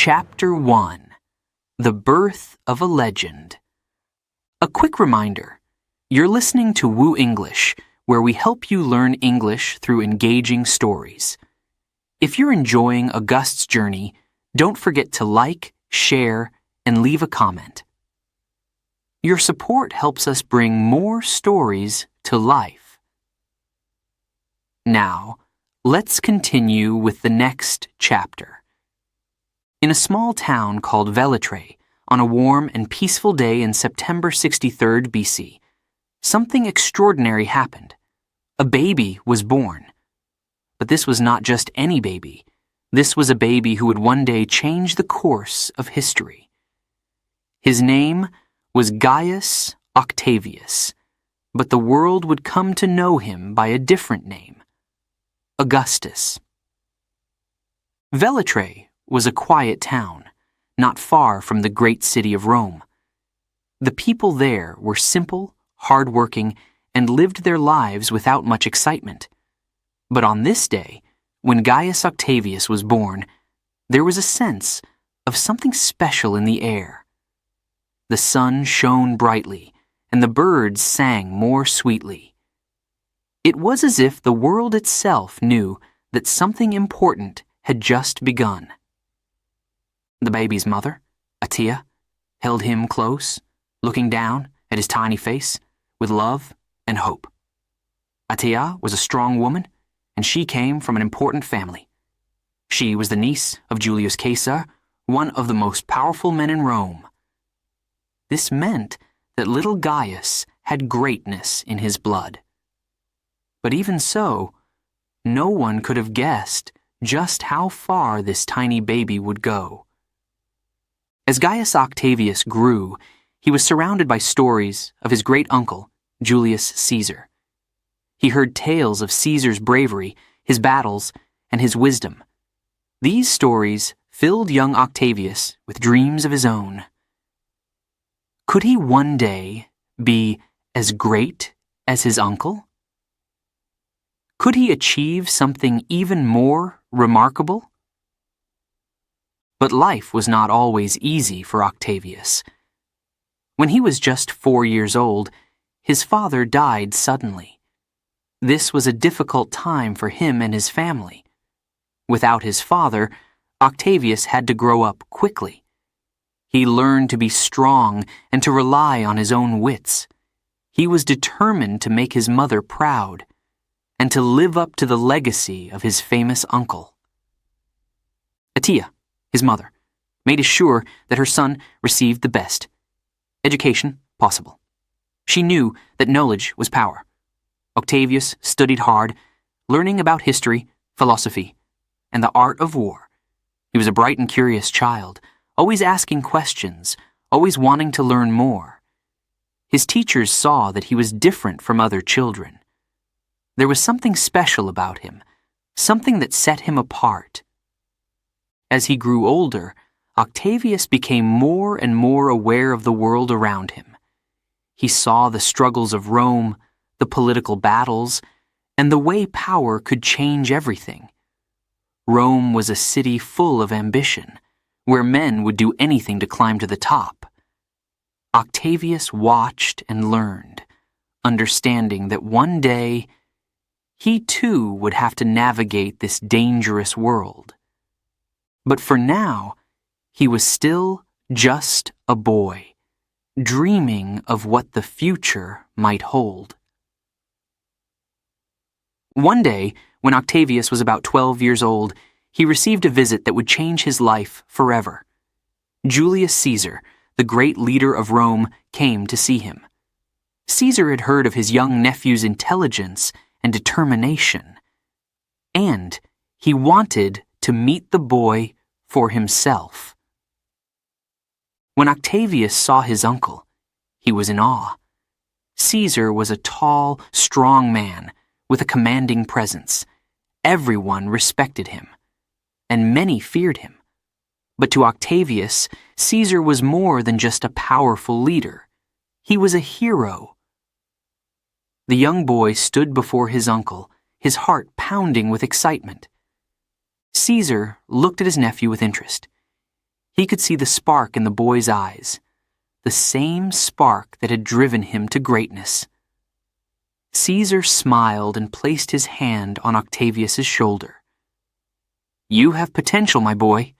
Chapter 1: The Birth of a Legend. A quick reminder, you're listening to WooEnglish, where we help you learn English through engaging stories. If you're enjoying Auguste's journey, don't forget to like, share, and leave a comment. Your support helps us bring more stories to life. Now, let's continue with the next chapter. In a small town called Velitrae, on a warm and peaceful day in September 63rd BC, something extraordinary happened. A baby was born. But this was not just any baby. This was a baby who would one day change the course of history. His name was Gaius Octavius, but the world would come to know him by a different name, Augustus. Velitrae was a quiet town, not far from the great city of Rome. The people there were simple, hard-working, and lived their lives without much excitement. But on this day, when Gaius Octavius was born, there was a sense of something special in the air. The sun shone brightly, and the birds sang more sweetly. It was as if the world itself knew that something important had just begun. The baby's mother, Atia, held him close, looking down at his tiny face with love and hope. Atia was a strong woman, and she came from an important family. She was the niece of Julius Caesar, one of the most powerful men in Rome. This meant that little Gaius had greatness in his blood. But even so, no one could have guessed just how far this tiny baby would go. As Gaius Octavius grew, he was surrounded by stories of his great uncle, Julius Caesar. He heard tales of Caesar's bravery, his battles, and his wisdom. These stories filled young Octavius with dreams of his own. Could he one day be as great as his uncle? Could he achieve something even more remarkable? But life was not always easy for Octavius. When he was just 4 years old, his father died suddenly. This was a difficult time for him and his family. Without his father, Octavius had to grow up quickly. He learned to be strong and to rely on his own wits. He was determined to make his mother proud and to live up to the legacy of his famous uncle. Atia, his mother, made sure that her son received the best education possible. She knew that knowledge was power. Octavius studied hard, learning about history, philosophy, and the art of war. He was a bright and curious child, always asking questions, always wanting to learn more. His teachers saw that he was different from other children. There was something special about him, something that set him apart. As he grew older, Octavius became more and more aware of the world around him. He saw the struggles of Rome, the political battles, and the way power could change everything. Rome was a city full of ambition, where men would do anything to climb to the top. Octavius watched and learned, understanding that one day he too would have to navigate this dangerous world. But for now, he was still just a boy, dreaming of what the future might hold. One day, when Octavius was about 12 years old, he received a visit that would change his life forever. Julius Caesar, the great leader of Rome, came to see him. Caesar had heard of his young nephew's intelligence and determination, and he wanted to meet the boy for himself. When Octavius saw his uncle, he was in awe. Caesar was a tall, strong man with a commanding presence. Everyone respected him, and many feared him. But to Octavius, Caesar was more than just a powerful leader. He was a hero. The young boy stood before his uncle, his heart pounding with excitement. Caesar looked at his nephew with interest. He could see the spark in the boy's eyes, the same spark that had driven him to greatness. Caesar smiled and placed his hand on Octavius's shoulder. "You have potential, my boy,"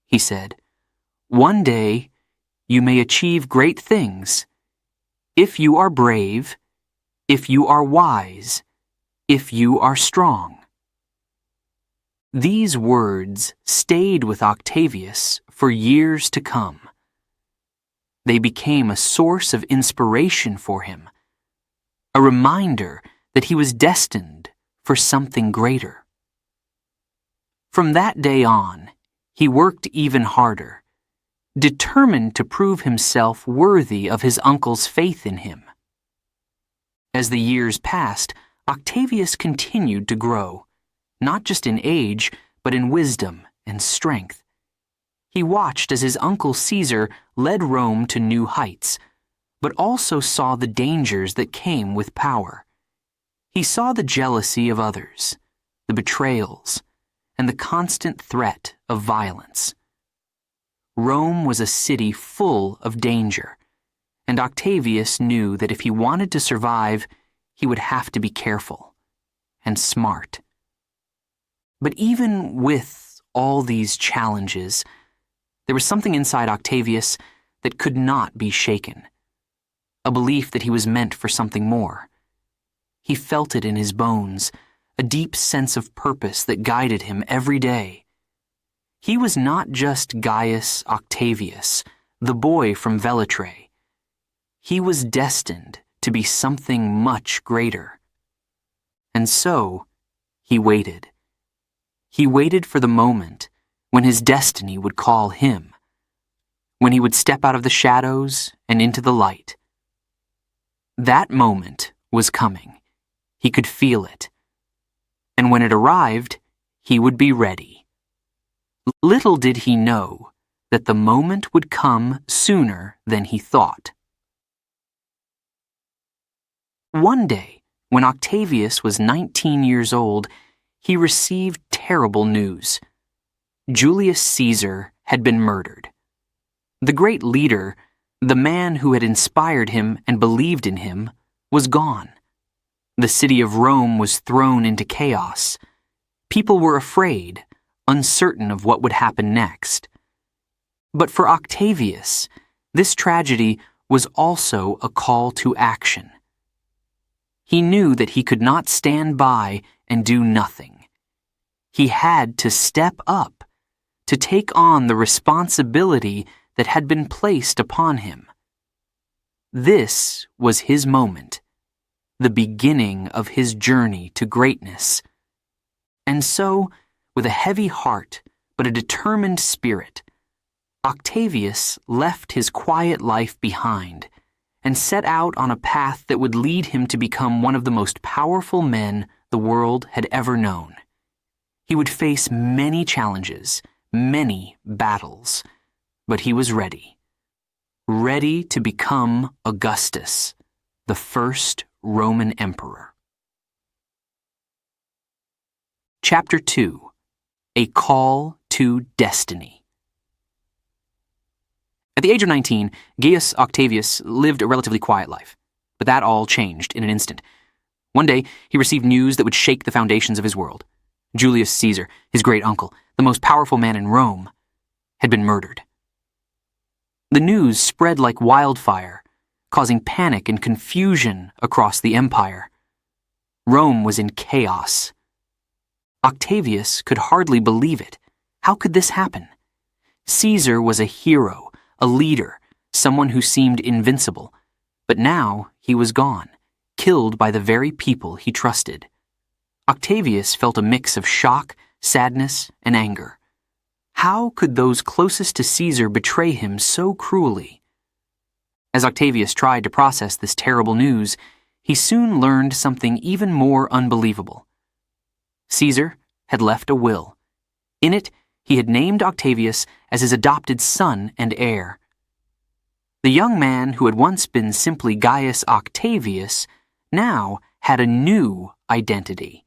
he said. "One day, you may achieve great things. If you are brave, if you are wise, if you are strong." These words stayed with Octavius for years to come. They became a source of inspiration for him, a reminder that he was destined for something greater. From that day on, he worked even harder, determined to prove himself worthy of his uncle's faith in him. As the years passed, Octavius continued to grow, not just in age, but in wisdom and strength. He watched as his uncle Caesar led Rome to new heights, but also saw the dangers that came with power. He saw the jealousy of others, the betrayals, and the constant threat of violence. Rome was a city full of danger, and Octavius knew that if he wanted to survive, he would have to be careful and smart. But even with all these challenges, there was something inside Octavius that could not be shaken. A belief that he was meant for something more. He felt it in his bones, a deep sense of purpose that guided him every day. He was not just Gaius Octavius, the boy from Velitrae. He was destined to be something much greater. And so, he waited. He waited for the moment when his destiny would call him, when he would step out of the shadows and into the light. That moment was coming. He could feel it. And when it arrived, he would be ready. Little did he know that the moment would come sooner than he thought. One day, when Octavius was 19 years old, he received terrible news. Julius Caesar had been murdered. The great leader, the man who had inspired him and believed in him, was gone. The city of Rome was thrown into chaos. People were afraid, uncertain of what would happen next. But for Octavius, this tragedy was also a call to action. He knew that he could not stand by and do nothing. He had to step up, to take on the responsibility that had been placed upon him. This was his moment, the beginning of his journey to greatness. And so, with a heavy heart but a determined spirit, Octavius left his quiet life behind and set out on a path that would lead him to become one of the most powerful men the world had ever known. He would face many challenges, many battles, but he was ready. Ready to become Augustus, the first Roman emperor. Chapter 2. A Call to Destiny. At the age of 19, Gaius Octavius lived a relatively quiet life, but that all changed in an instant. One day, he received news that would shake the foundations of his world. Julius Caesar, his great uncle, the most powerful man in Rome, had been murdered. The news spread like wildfire, causing panic and confusion across the empire. Rome was in chaos. Octavius could hardly believe it. How could this happen? Caesar was a hero, a leader, someone who seemed invincible. But now he was gone, killed by the very people he trusted. Octavius felt a mix of shock, sadness, and anger. How could those closest to Caesar betray him so cruelly? As Octavius tried to process this terrible news, he soon learned something even more unbelievable. Caesar had left a will. In it, he had named Octavius as his adopted son and heir. The young man who had once been simply Gaius Octavius now had a new identity.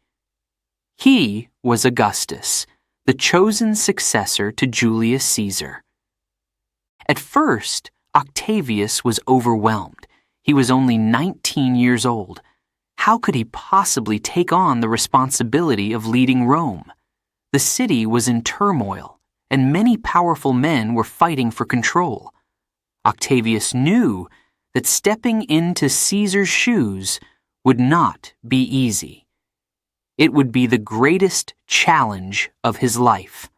He was Augustus, the chosen successor to Julius Caesar. At first, Octavius was overwhelmed. He was only 19 years old. How could he possibly take on the responsibility of leading Rome? The city was in turmoil, and many powerful men were fighting for control. Octavius knew that stepping into Caesar's shoes would not be easy. It would be the greatest challenge of his life.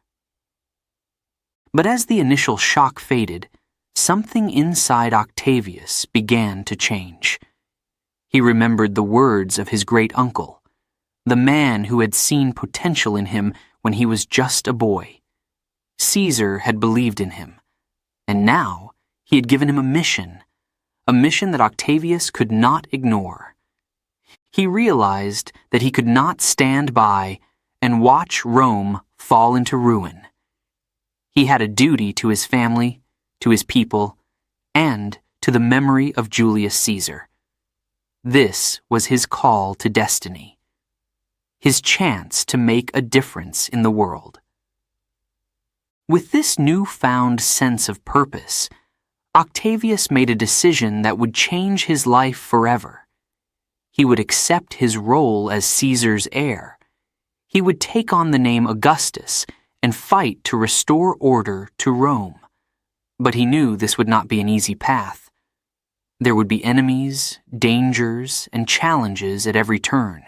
But as the initial shock faded, something inside Octavius began to change. He remembered the words of his great uncle, the man who had seen potential in him when he was just a boy. Caesar had believed in him, and now he had given him a mission that Octavius could not ignore. He realized that he could not stand by and watch Rome fall into ruin. He had a duty to his family, to his people, and to the memory of Julius Caesar. This was his call to destiny, his chance to make a difference in the world. With this newfound sense of purpose, Octavius made a decision that would change his life forever. He would accept his role as Caesar's heir. He would take on the name Augustus and fight to restore order to Rome. But he knew this would not be an easy path. There would be enemies, dangers, and challenges at every turn.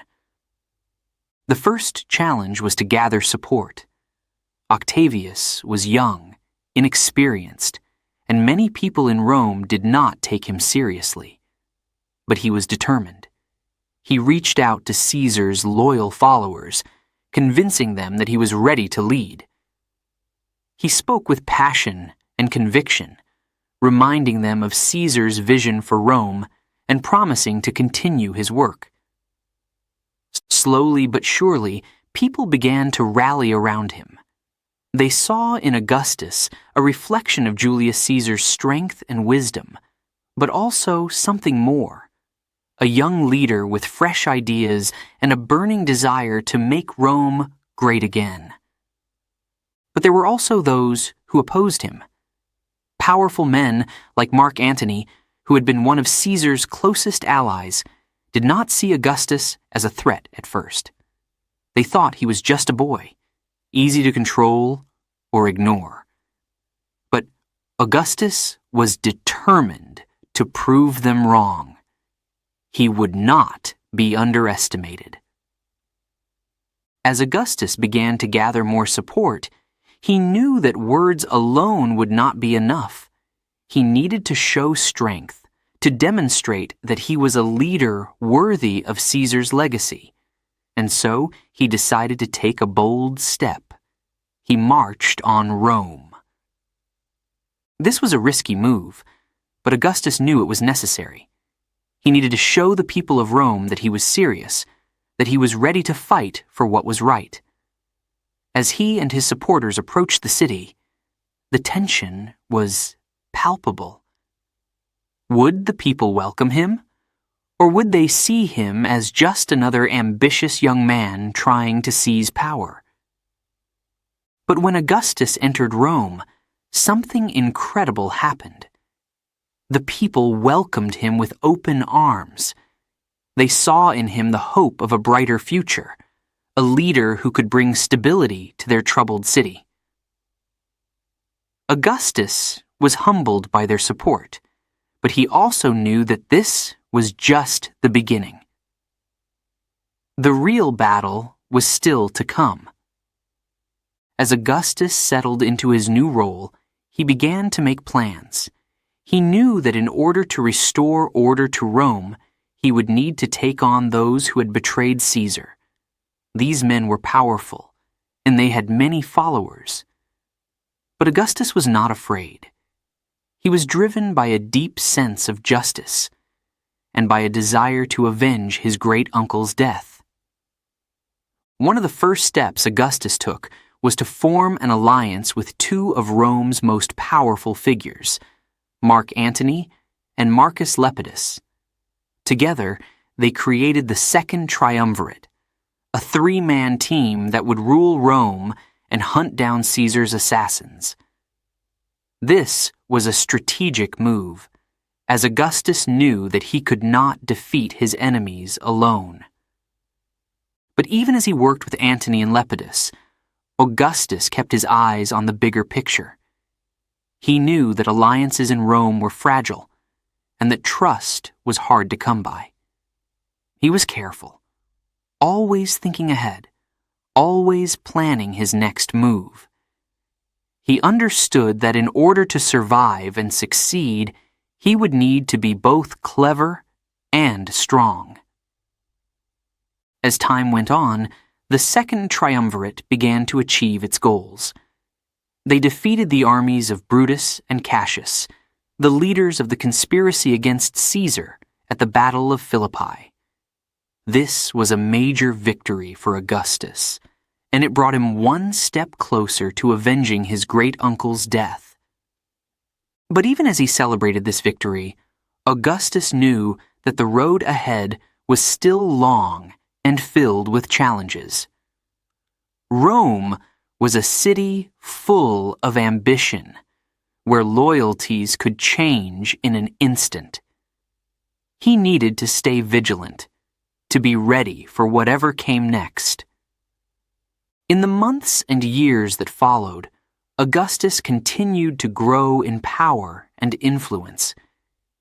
The first challenge was to gather support. Octavius was young, inexperienced, and many people in Rome did not take him seriously. But he was determined. He reached out to Caesar's loyal followers, convincing them that he was ready to lead. He spoke with passion and conviction, reminding them of Caesar's vision for Rome and promising to continue his work. Slowly but surely, people began to rally around him. They saw in Augustus a reflection of Julius Caesar's strength and wisdom, but also something more. A young leader with fresh ideas and a burning desire to make Rome great again. But there were also those who opposed him. Powerful men like Mark Antony, who had been one of Caesar's closest allies, did not see Augustus as a threat at first. They thought he was just a boy, easy to control or ignore. But Augustus was determined to prove them wrong. He would not be underestimated. As Augustus began to gather more support, he knew that words alone would not be enough. He needed to show strength, to demonstrate that he was a leader worthy of Caesar's legacy. And so he decided to take a bold step. He marched on Rome. This was a risky move, but Augustus knew it was necessary. He needed to show the people of Rome that he was serious, that he was ready to fight for what was right. As he and his supporters approached the city, the tension was palpable. Would the people welcome him? Or would they see him as just another ambitious young man trying to seize power? But when Augustus entered Rome, something incredible happened. The people welcomed him with open arms. They saw in him the hope of a brighter future, a leader who could bring stability to their troubled city. Augustus was humbled by their support, but he also knew that this was just the beginning. The real battle was still to come. As Augustus settled into his new role, he began to make plans. He knew that in order to restore order to Rome, he would need to take on those who had betrayed Caesar. These men were powerful, and they had many followers. But Augustus was not afraid. He was driven by a deep sense of justice, and by a desire to avenge his great uncle's death. One of the first steps Augustus took was to form an alliance with two of Rome's most powerful figures, Mark Antony and Marcus Lepidus. Together, they created the Second Triumvirate, a three-man team that would rule Rome and hunt down Caesar's assassins. This was a strategic move, as Augustus knew that he could not defeat his enemies alone. But even as he worked with Antony and Lepidus, Augustus kept his eyes on the bigger picture. He knew that alliances in Rome were fragile, and that trust was hard to come by. He was careful, always thinking ahead, always planning his next move. He understood that in order to survive and succeed, he would need to be both clever and strong. As time went on, the second triumvirate began to achieve its goals. They defeated the armies of Brutus and Cassius, the leaders of the conspiracy against Caesar at the Battle of Philippi. This was a major victory for Augustus, and it brought him one step closer to avenging his great-uncle's death. But even as he celebrated this victory, Augustus knew that the road ahead was still long and filled with challenges. Rome was a city full of ambition, where loyalties could change in an instant. He needed to stay vigilant, to be ready for whatever came next. In the months and years that followed, Augustus continued to grow in power and influence.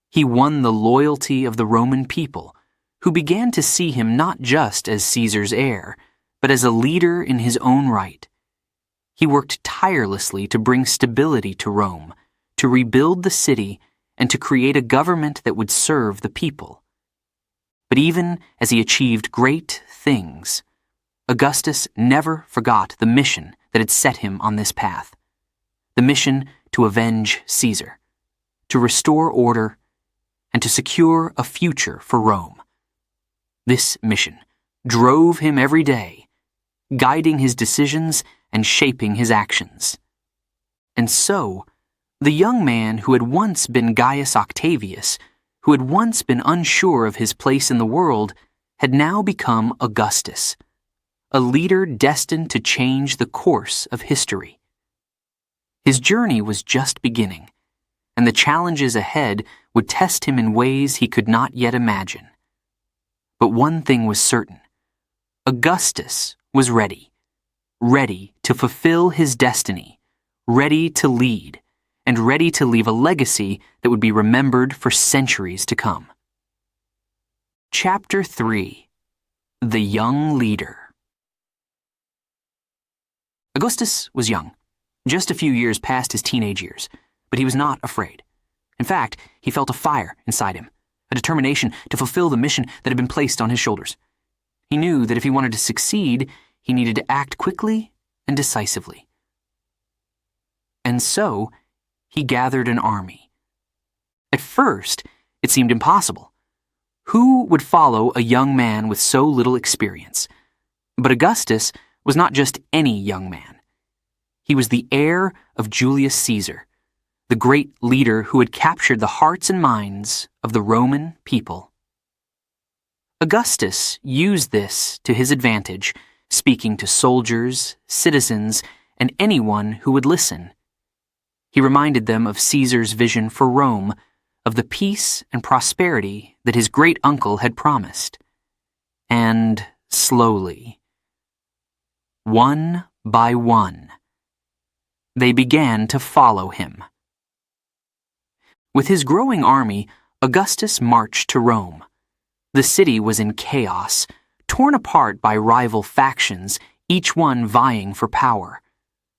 He won the loyalty of the Roman people, who began to see him not just as Caesar's heir, but as a leader in his own right. He worked tirelessly to bring stability to Rome, to rebuild the city, and to create a government that would serve the people. But even as he achieved great things, Augustus never forgot the mission that had set him on this path. The mission to avenge Caesar, to restore order, and to secure a future for Rome. This mission drove him every day, guiding his decisions and shaping his actions. And so, the young man who had once been Gaius Octavius, who had once been unsure of his place in the world, had now become Augustus, a leader destined to change the course of history. His journey was just beginning, and the challenges ahead would test him in ways he could not yet imagine. But one thing was certain: Augustus was ready to fulfill his destiny, ready to lead, and ready to leave a legacy that would be remembered for centuries to come. Chapter 3: The Young Leader. Augustus was young, just a few years past his teenage years, but he was not afraid. In fact, he felt a fire inside him, a determination to fulfill the mission that had been placed on his shoulders. He knew that if he wanted to succeed, he needed to act quickly and decisively. And so, he gathered an army. At first, it seemed impossible. Who would follow a young man with so little experience? But Augustus was not just any young man. He was the heir of Julius Caesar, the great leader who had captured the hearts and minds of the Roman people. Augustus used this to his advantage, speaking to soldiers, citizens, and anyone who would listen. He reminded them of Caesar's vision for Rome, of the peace and prosperity that his great-uncle had promised. And slowly, one by one, they began to follow him. With his growing army, Augustus marched to Rome. The city was in chaos, torn apart by rival factions, each one vying for power.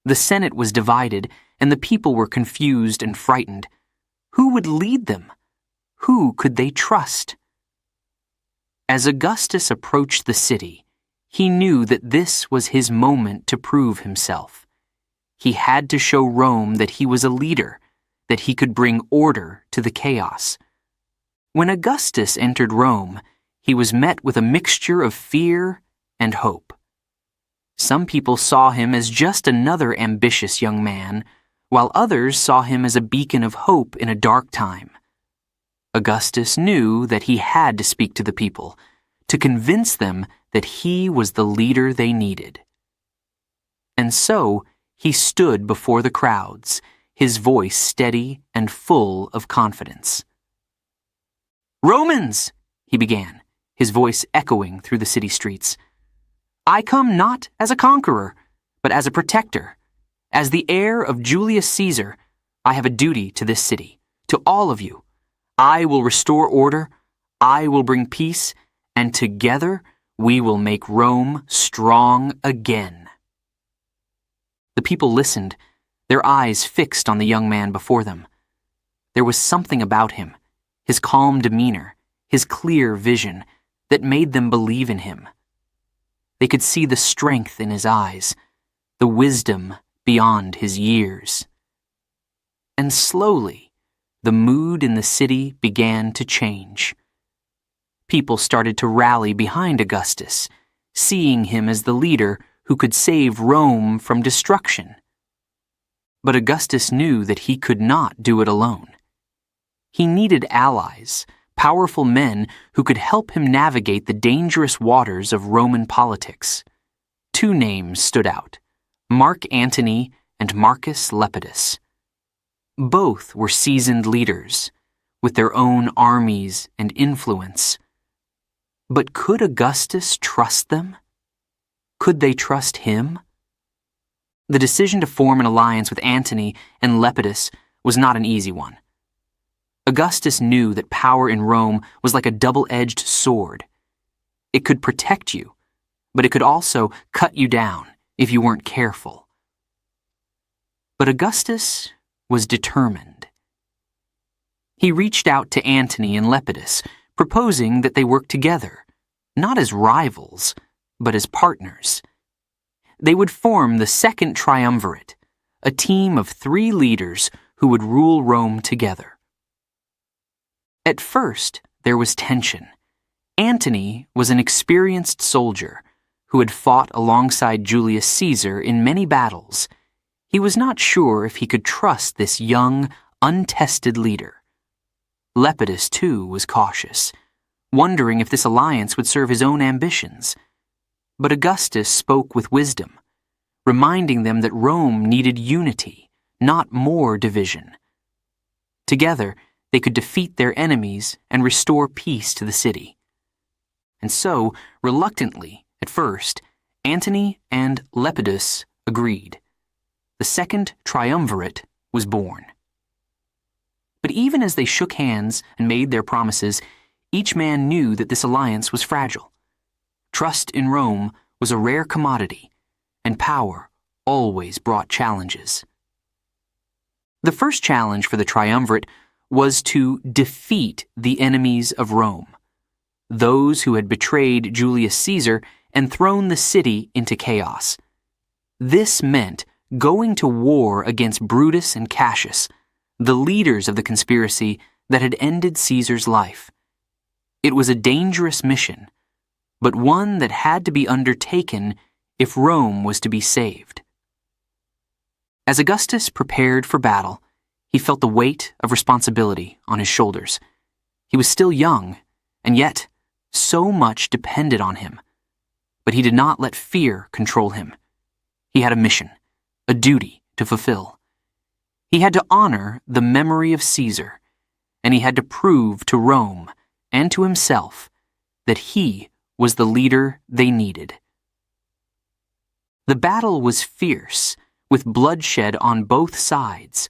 The Senate was divided, and the people were confused and frightened. Who would lead them? Who could they trust? As Augustus approached the city, he knew that this was his moment to prove himself. He had to show Rome that he was a leader, that he could bring order to the chaos. When Augustus entered Rome, he was met with a mixture of fear and hope. Some people saw him as just another ambitious young man, while others saw him as a beacon of hope in a dark time. Augustus knew that he had to speak to the people, to convince them that he was the leader they needed. And so, he stood before the crowds, his voice steady and full of confidence. "Romans," he began, his voice echoing through the city streets, "I come not as a conqueror, but as a protector. As the heir of Julius Caesar, I have a duty to this city, to all of you. I will restore order, I will bring peace, and together we will make Rome strong again." The people listened, their eyes fixed on the young man before them. There was something about him, his calm demeanor, his clear vision, that made them believe in him. They could see the strength in his eyes, the wisdom beyond his years. And slowly, the mood in the city began to change. People started to rally behind Augustus, seeing him as the leader who could save Rome from destruction. But Augustus knew that he could not do it alone. He needed allies, powerful men who could help him navigate the dangerous waters of Roman politics. Two names stood out: Mark Antony and Marcus Lepidus. Both were seasoned leaders, with their own armies and influence. But could Augustus trust them? Could they trust him? The decision to form an alliance with Antony and Lepidus was not an easy one. Augustus knew that power in Rome was like a double-edged sword. It could protect you, but it could also cut you down if you weren't careful. But Augustus was determined. He reached out to Antony and Lepidus, proposing that they work together, not as rivals, but as partners. They would form the Second Triumvirate, a team of 3 leaders who would rule Rome together. At first, there was tension. Antony was an experienced soldier who had fought alongside Julius Caesar in many battles. He was not sure if he could trust this young, untested leader. Lepidus, too, was cautious, wondering if this alliance would serve his own ambitions. But Augustus spoke with wisdom, reminding them that Rome needed unity, not more division. Together, they could defeat their enemies and restore peace to the city. And so, reluctantly, at first, Antony and Lepidus agreed. The Second Triumvirate was born. But even as they shook hands and made their promises, each man knew that this alliance was fragile. Trust in Rome was a rare commodity, and power always brought challenges. The first challenge for the triumvirate was to defeat the enemies of Rome, those who had betrayed Julius Caesar and thrown the city into chaos. This meant going to war against Brutus and Cassius, the leaders of the conspiracy that had ended Caesar's life. It was a dangerous mission, but one that had to be undertaken if Rome was to be saved. As Augustus prepared for battle, he felt the weight of responsibility on his shoulders. He was still young, and yet so much depended on him. But he did not let fear control him. He had a mission, a duty to fulfill. He had to honor the memory of Caesar, and he had to prove to Rome and to himself that he was the leader they needed. The battle was fierce, with bloodshed on both sides.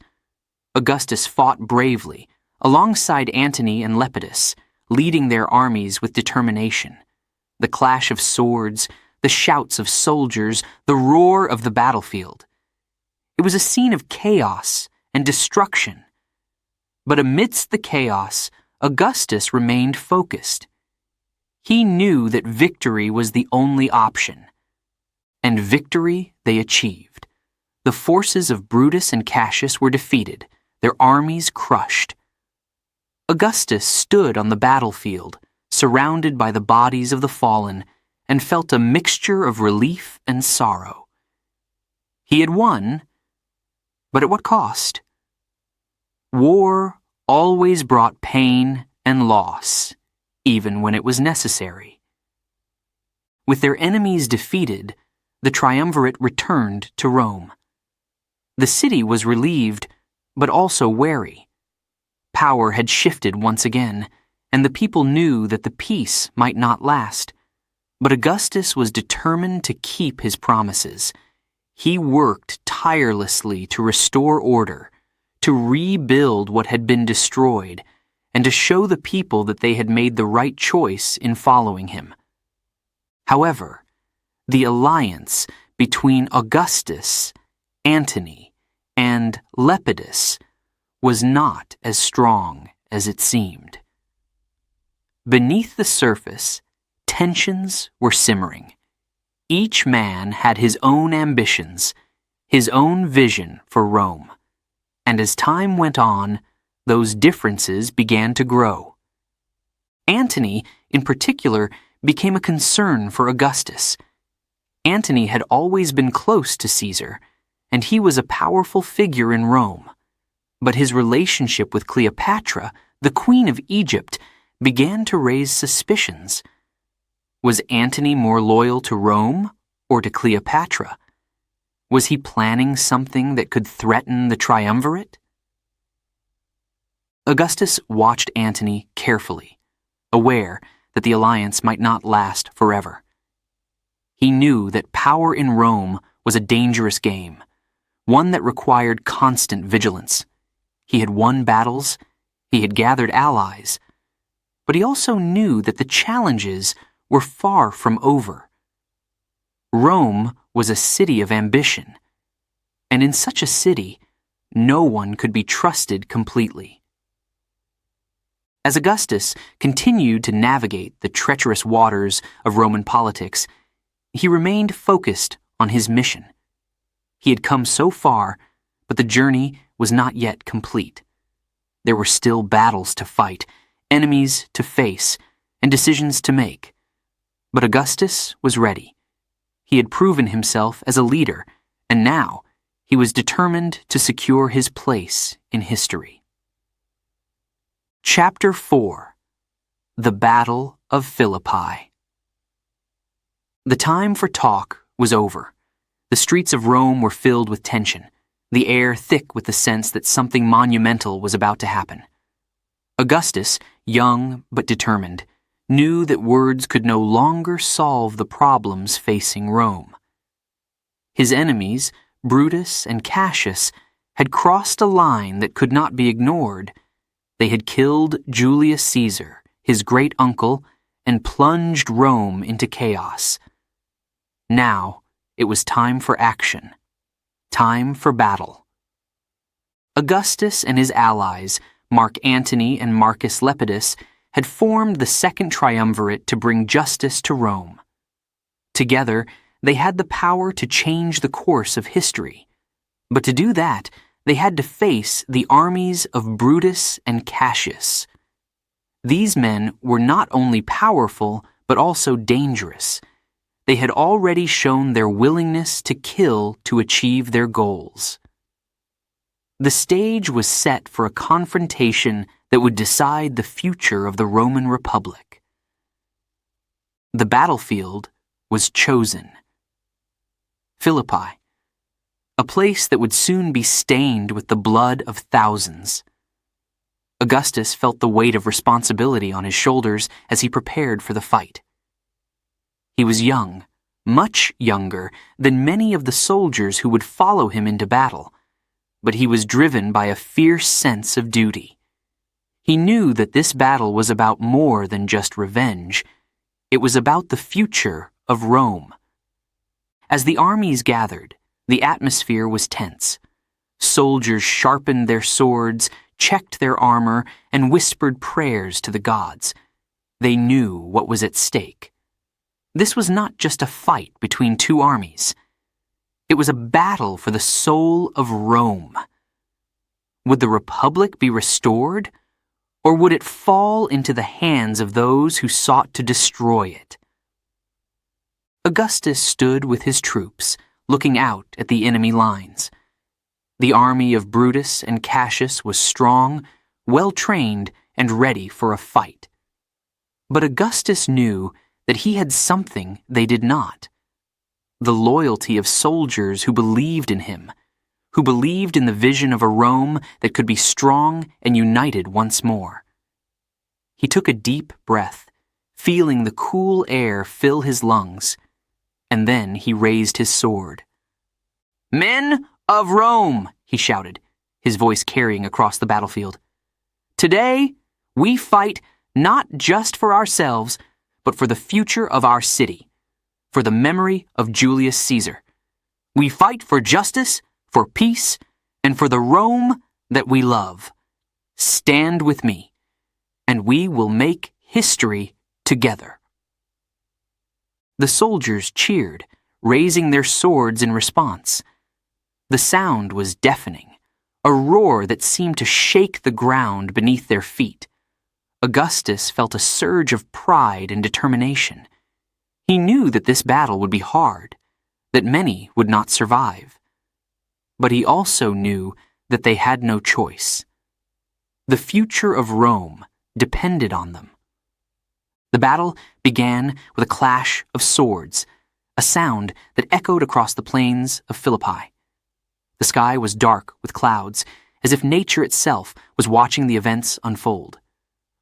Augustus fought bravely, alongside Antony and Lepidus, leading their armies with determination. The clash of swords, the shouts of soldiers, the roar of the battlefield. It was a scene of chaos and destruction. But amidst the chaos, Augustus remained focused. He knew that victory was the only option. And victory they achieved. The forces of Brutus and Cassius were defeated, their armies crushed. Augustus stood on the battlefield, surrounded by the bodies of the fallen, and felt a mixture of relief and sorrow. He had won, but at what cost? War always brought pain and loss, even when it was necessary. With their enemies defeated, the triumvirate returned to Rome. The city was relieved, but also wary. Power had shifted once again, and the people knew that the peace might not last. But Augustus was determined to keep his promises. He worked tirelessly to restore order, to rebuild what had been destroyed, and to show the people that they had made the right choice in following him. However, the alliance between Augustus, Antony, and Lepidus was not as strong as it seemed. Beneath the surface, tensions were simmering. Each man had his own ambitions, his own vision for Rome. And as time went on, those differences began to grow. Antony, in particular, became a concern for Augustus. Antony had always been close to Caesar, and he was a powerful figure in Rome. But his relationship with Cleopatra, the Queen of Egypt, began to raise suspicions. Was Antony more loyal to Rome or to Cleopatra? Was he planning something that could threaten the triumvirate? Augustus watched Antony carefully, aware that the alliance might not last forever. He knew that power in Rome was a dangerous game, one that required constant vigilance. He had won battles, he had gathered allies, but he also knew that the challenges were far from over. Rome was a city of ambition, and in such a city, no one could be trusted completely. As Augustus continued to navigate the treacherous waters of Roman politics, he remained focused on his mission. He had come so far, but the journey was not yet complete. There were still battles to fight, enemies to face, and decisions to make. But Augustus was ready. He had proven himself as a leader, and now he was determined to secure his place in history. Chapter 4: The Battle of Philippi. The time for talk was over. The streets of Rome were filled with tension, the air thick with the sense that something monumental was about to happen. Augustus, young but determined, knew that words could no longer solve the problems facing Rome. His enemies, Brutus and Cassius, had crossed a line that could not be ignored. They had killed Julius Caesar, his great-uncle, and plunged Rome into chaos. Now, it was time for action. Time for battle. Augustus and his allies, Mark Antony and Marcus Lepidus, had formed the second triumvirate to bring justice to Rome. Together, they had the power to change the course of history. But to do that, they had to face the armies of Brutus and Cassius. These men were not only powerful, but also dangerous. They had already shown their willingness to kill to achieve their goals. The stage was set for a confrontation that would decide the future of the Roman Republic. The battlefield was chosen. Philippi, a place that would soon be stained with the blood of thousands. Augustus felt the weight of responsibility on his shoulders as he prepared for the fight. He was young, much younger than many of the soldiers who would follow him into battle, but he was driven by a fierce sense of duty. He knew that this battle was about more than just revenge. It was about the future of Rome. As the armies gathered, the atmosphere was tense. Soldiers sharpened their swords, checked their armor, and whispered prayers to the gods. They knew what was at stake. This was not just a fight between two armies. It was a battle for the soul of Rome. Would the Republic be restored, or would it fall into the hands of those who sought to destroy it? Augustus stood with his troops, looking out at the enemy lines. The army of Brutus and Cassius was strong, well-trained, and ready for a fight. But Augustus knew that he had something they did not: the loyalty of soldiers who believed in him, who believed in the vision of a Rome that could be strong and united once more. He took a deep breath, feeling the cool air fill his lungs, and then he raised his sword. "Men of Rome," he shouted, his voice carrying across the battlefield. "Today, we fight not just for ourselves, but for the future of our city, for the memory of Julius Caesar. We fight for justice, for peace, and for the Rome that we love. Stand with me, and we will make history together." The soldiers cheered, raising their swords in response. The sound was deafening, a roar that seemed to shake the ground beneath their feet. Augustus felt a surge of pride and determination. He knew that this battle would be hard, that many would not survive. But he also knew that they had no choice. The future of Rome depended on them. The battle began with a clash of swords, a sound that echoed across the plains of Philippi. The sky was dark with clouds, as if nature itself was watching the events unfold.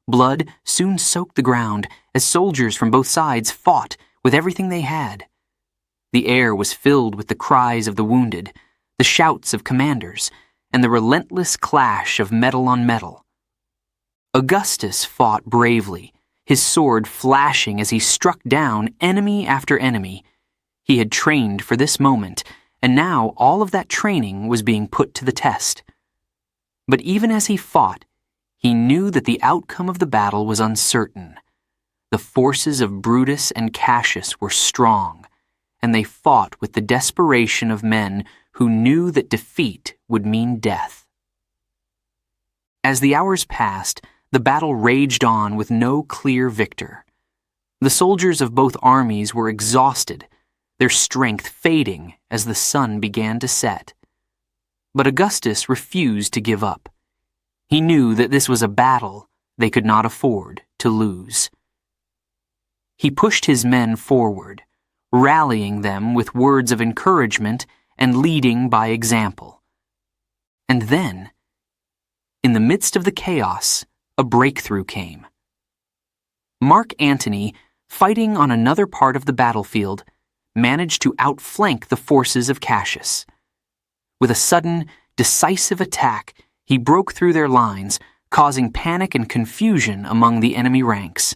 Blood soon soaked the ground as soldiers from both sides fought with everything they had. The air was filled with the cries of the wounded, the shouts of commanders, and the relentless clash of metal on metal. Augustus fought bravely, his sword flashing as he struck down enemy after enemy. He had trained for this moment, and now all of that training was being put to the test. But even as he fought, he knew that the outcome of the battle was uncertain. The forces of Brutus and Cassius were strong, and they fought with the desperation of men who knew that defeat would mean death. As the hours passed, the battle raged on with no clear victor. The soldiers of both armies were exhausted, their strength fading as the sun began to set. But Augustus refused to give up. He knew that this was a battle they could not afford to lose. He pushed his men forward, rallying them with words of encouragement and leading by example. And then, in the midst of the chaos, a breakthrough came. Mark Antony, fighting on another part of the battlefield, managed to outflank the forces of Cassius. With a sudden, decisive attack, he broke through their lines, causing panic and confusion among the enemy ranks.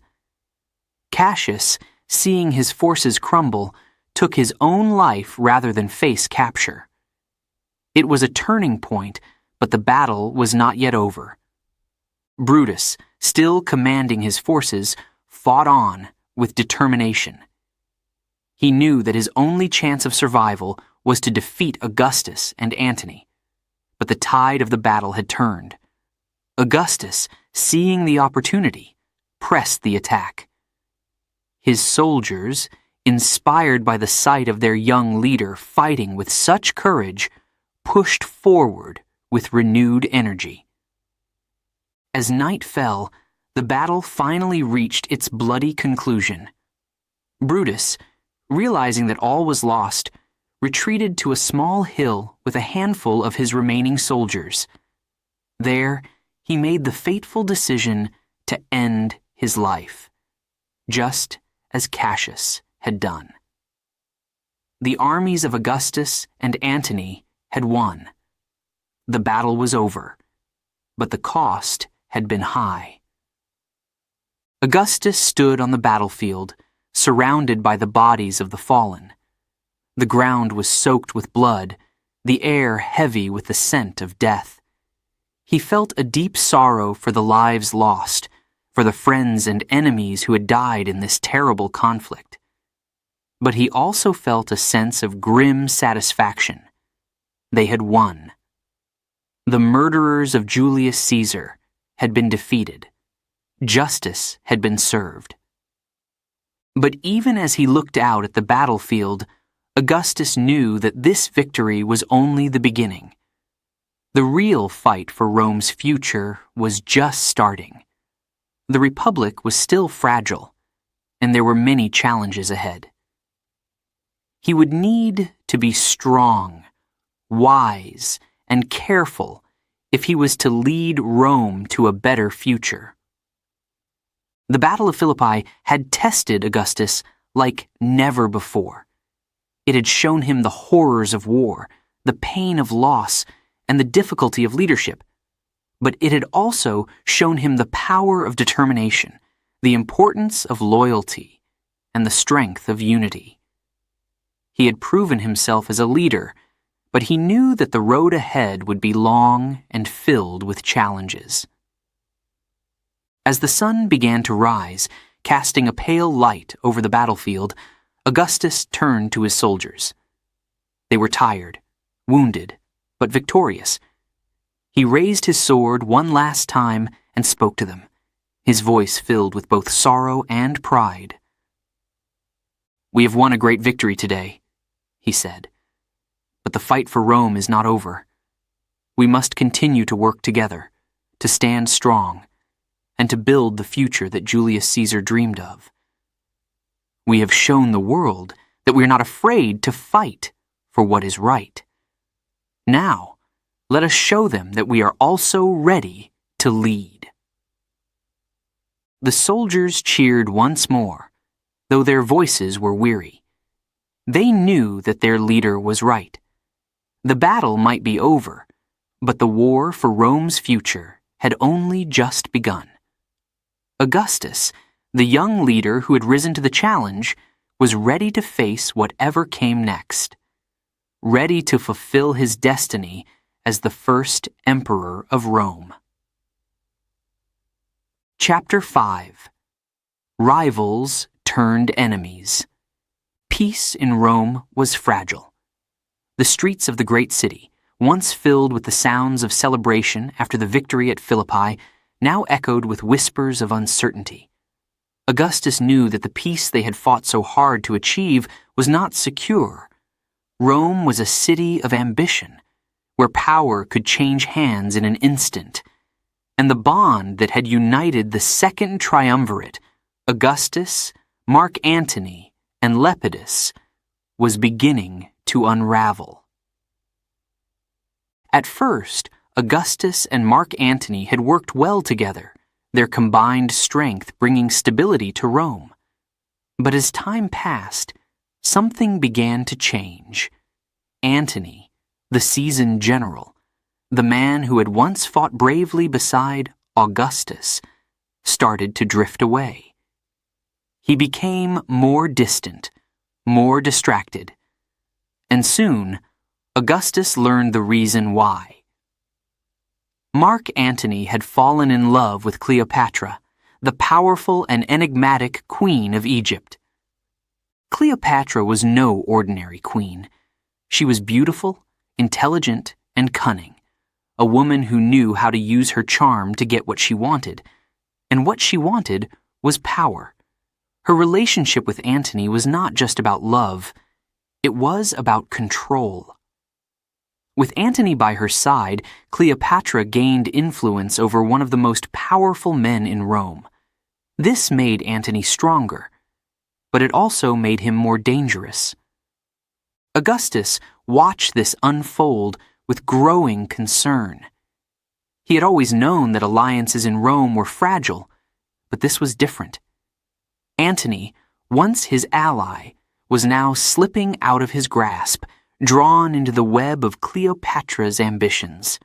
Cassius, seeing his forces crumble, took his own life rather than face capture. It was a turning point, but the battle was not yet over. Brutus, still commanding his forces, fought on with determination. He knew that his only chance of survival was to defeat Augustus and Antony. But the tide of the battle had turned. Augustus, seeing the opportunity, pressed the attack. His soldiers, inspired by the sight of their young leader fighting with such courage, pushed forward with renewed energy. As night fell, the battle finally reached its bloody conclusion. Brutus, realizing that all was lost, retreated to a small hill with a handful of his remaining soldiers. There, he made the fateful decision to end his life, just as Cassius had done. The armies of Augustus and Antony had won. The battle was over, but the cost had been high. Augustus stood on the battlefield, surrounded by the bodies of the fallen. The ground was soaked with blood, the air heavy with the scent of death. He felt a deep sorrow for the lives lost, for the friends and enemies who had died in this terrible conflict. But he also felt a sense of grim satisfaction. They had won. The murderers of Julius Caesar had been defeated. Justice had been served. But even as he looked out at the battlefield, Augustus knew that this victory was only the beginning. The real fight for Rome's future was just starting. The Republic was still fragile, and there were many challenges ahead. He would need to be strong, wise, and careful if he was to lead Rome to a better future. The Battle of Philippi had tested Augustus like never before. It had shown him the horrors of war, the pain of loss, and the difficulty of leadership. But it had also shown him the power of determination, the importance of loyalty, and the strength of unity. He had proven himself as a leader, but he knew that the road ahead would be long and filled with challenges. As the sun began to rise, casting a pale light over the battlefield, Augustus turned to his soldiers. They were tired, wounded, but victorious. He raised his sword one last time and spoke to them, his voice filled with both sorrow and pride. "We have won a great victory today," he said. "But the fight for Rome is not over. We must continue to work together, to stand strong, and to build the future that Julius Caesar dreamed of. We have shown the world that we are not afraid to fight for what is right. Now, let us show them that we are also ready to lead." The soldiers cheered once more, though their voices were weary. They knew that their leader was right. The battle might be over, but the war for Rome's future had only just begun. Augustus, the young leader who had risen to the challenge, was ready to face whatever came next, ready to fulfill his destiny as the first emperor of Rome. Chapter 5. Rivals Turned Enemies. Peace in Rome was fragile. The streets of the great city, once filled with the sounds of celebration after the victory at Philippi, now echoed with whispers of uncertainty. Augustus knew that the peace they had fought so hard to achieve was not secure. Rome was a city of ambition, where power could change hands in an instant, and the bond that had united the second triumvirate, Augustus, Mark Antony, and Lepidus, was beginning to unravel. At first, Augustus and Mark Antony had worked well together, their combined strength bringing stability to Rome. But as time passed, something began to change. Antony, the seasoned general, the man who had once fought bravely beside Augustus, started to drift away. He became more distant, more distracted, and soon Augustus learned the reason why. Mark Antony had fallen in love with Cleopatra, the powerful and enigmatic queen of Egypt. Cleopatra was no ordinary queen. She was beautiful, intelligent, and cunning, a woman who knew how to use her charm to get what she wanted, and what she wanted was power. Her relationship with Antony was not just about love, it was about control. With Antony by her side, Cleopatra gained influence over one of the most powerful men in Rome. This made Antony stronger, but it also made him more dangerous. Augustus watched this unfold with growing concern. He had always known that alliances in Rome were fragile, but this was different. Antony, once his ally, was now slipping out of his grasp, drawn into the web of Cleopatra's ambitions.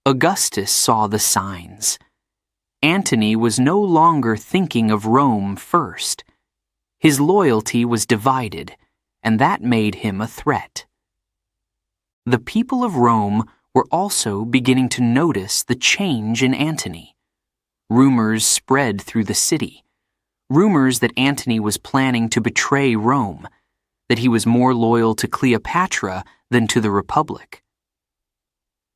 Augustus saw the signs. Antony was no longer thinking of Rome first. His loyalty was divided, and that made him a threat. The people of Rome were also beginning to notice the change in Antony. Rumors spread through the city. Rumors that Antony was planning to betray Rome, that he was more loyal to Cleopatra than to the Republic.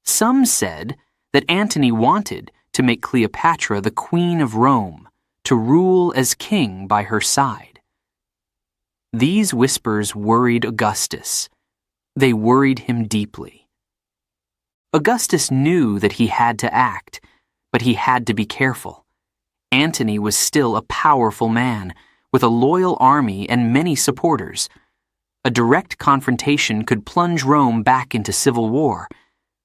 Some said that Antony wanted to make Cleopatra the queen of Rome, to rule as king by her side. These whispers worried Augustus. They worried him deeply. Augustus knew that he had to act, but he had to be careful. Antony was still a powerful man, with a loyal army and many supporters. A direct confrontation could plunge Rome back into civil war,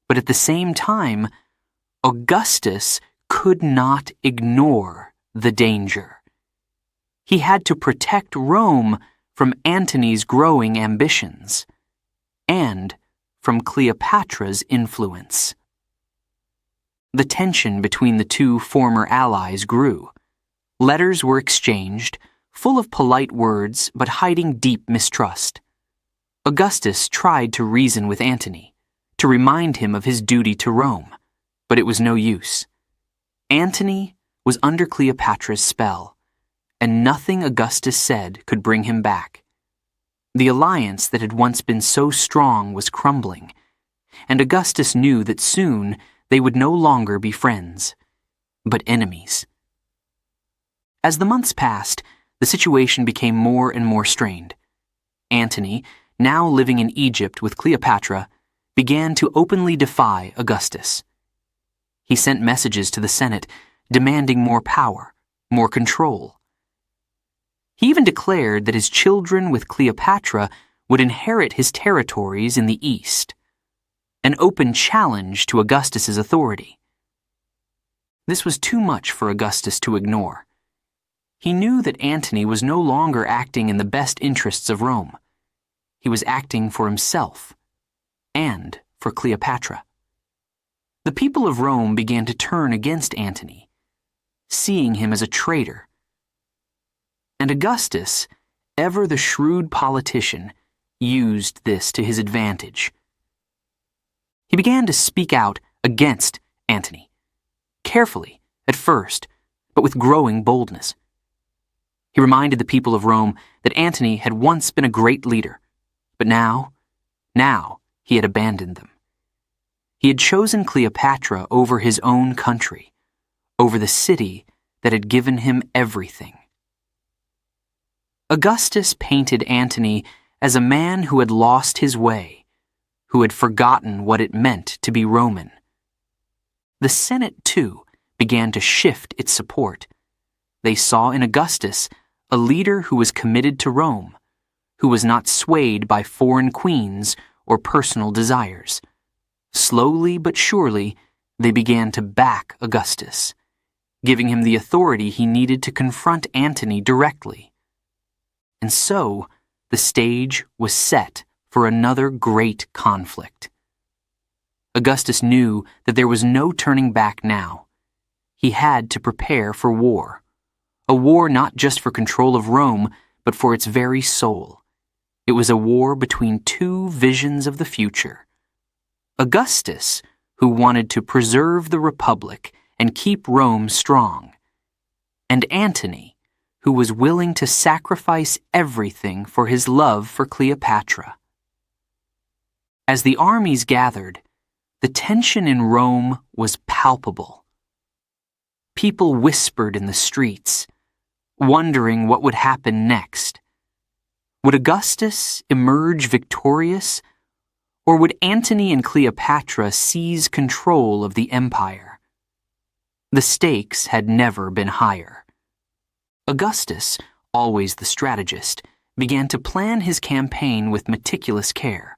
But at the same time, Augustus could not ignore the danger. He had to protect Rome from Antony's growing ambitions and from Cleopatra's influence. The tension between the two former allies grew. Letters were exchanged, full of polite words but hiding deep mistrust. Augustus tried to reason with Antony, to remind him of his duty to Rome, but it was no use. Antony was under Cleopatra's spell, and nothing Augustus said could bring him back. The alliance that had once been so strong was crumbling, and Augustus knew that soon they would no longer be friends, but enemies. As the months passed, the situation became more and more strained. Antony, now living in Egypt with Cleopatra, began to openly defy Augustus. He sent messages to the Senate demanding more power, more control. He even declared that his children with Cleopatra would inherit his territories in the east, an open challenge to Augustus's authority. This was too much for Augustus to ignore. He knew that Antony was no longer acting in the best interests of Rome. He was acting for himself and for Cleopatra. The people of Rome began to turn against Antony, seeing him as a traitor. And Augustus, ever the shrewd politician, used this to his advantage. He began to speak out against Antony, carefully at first, but with growing boldness. He reminded the people of Rome that Antony had once been a great leader, but now he had abandoned them. He had chosen Cleopatra over his own country, over the city that had given him everything. Augustus painted Antony as a man who had lost his way, who had forgotten what it meant to be Roman. The Senate, too, began to shift its support. They saw in Augustus a leader who was committed to Rome, who was not swayed by foreign queens or personal desires. Slowly but surely, they began to back Augustus, giving him the authority he needed to confront Antony directly. And so, the stage was set for another great conflict. Augustus knew that there was no turning back now. He had to prepare for war. A war not just for control of Rome, but for its very soul. It was a war between two visions of the future. Augustus, who wanted to preserve the Republic and keep Rome strong, and Antony, who was willing to sacrifice everything for his love for Cleopatra. As the armies gathered, the tension in Rome was palpable. People whispered in the streets, wondering what would happen next. Would Augustus emerge victorious, or would Antony and Cleopatra seize control of the empire? The stakes had never been higher. Augustus, always the strategist, began to plan his campaign with meticulous care.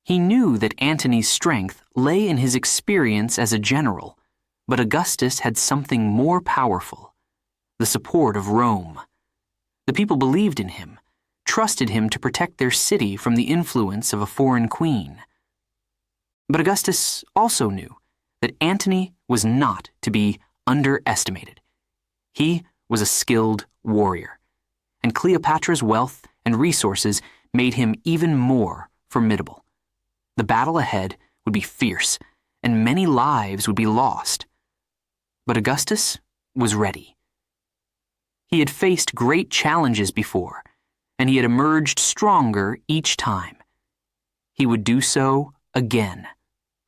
He knew that Antony's strength lay in his experience as a general, but Augustus had something more powerful: the support of Rome. The people believed in him, trusted him to protect their city from the influence of a foreign queen. But Augustus also knew that Antony was not to be underestimated. He was a skilled warrior, and Cleopatra's wealth and resources made him even more formidable. The battle ahead would be fierce, and many lives would be lost. But Augustus was ready. He had faced great challenges before, and he had emerged stronger each time. He would do so again,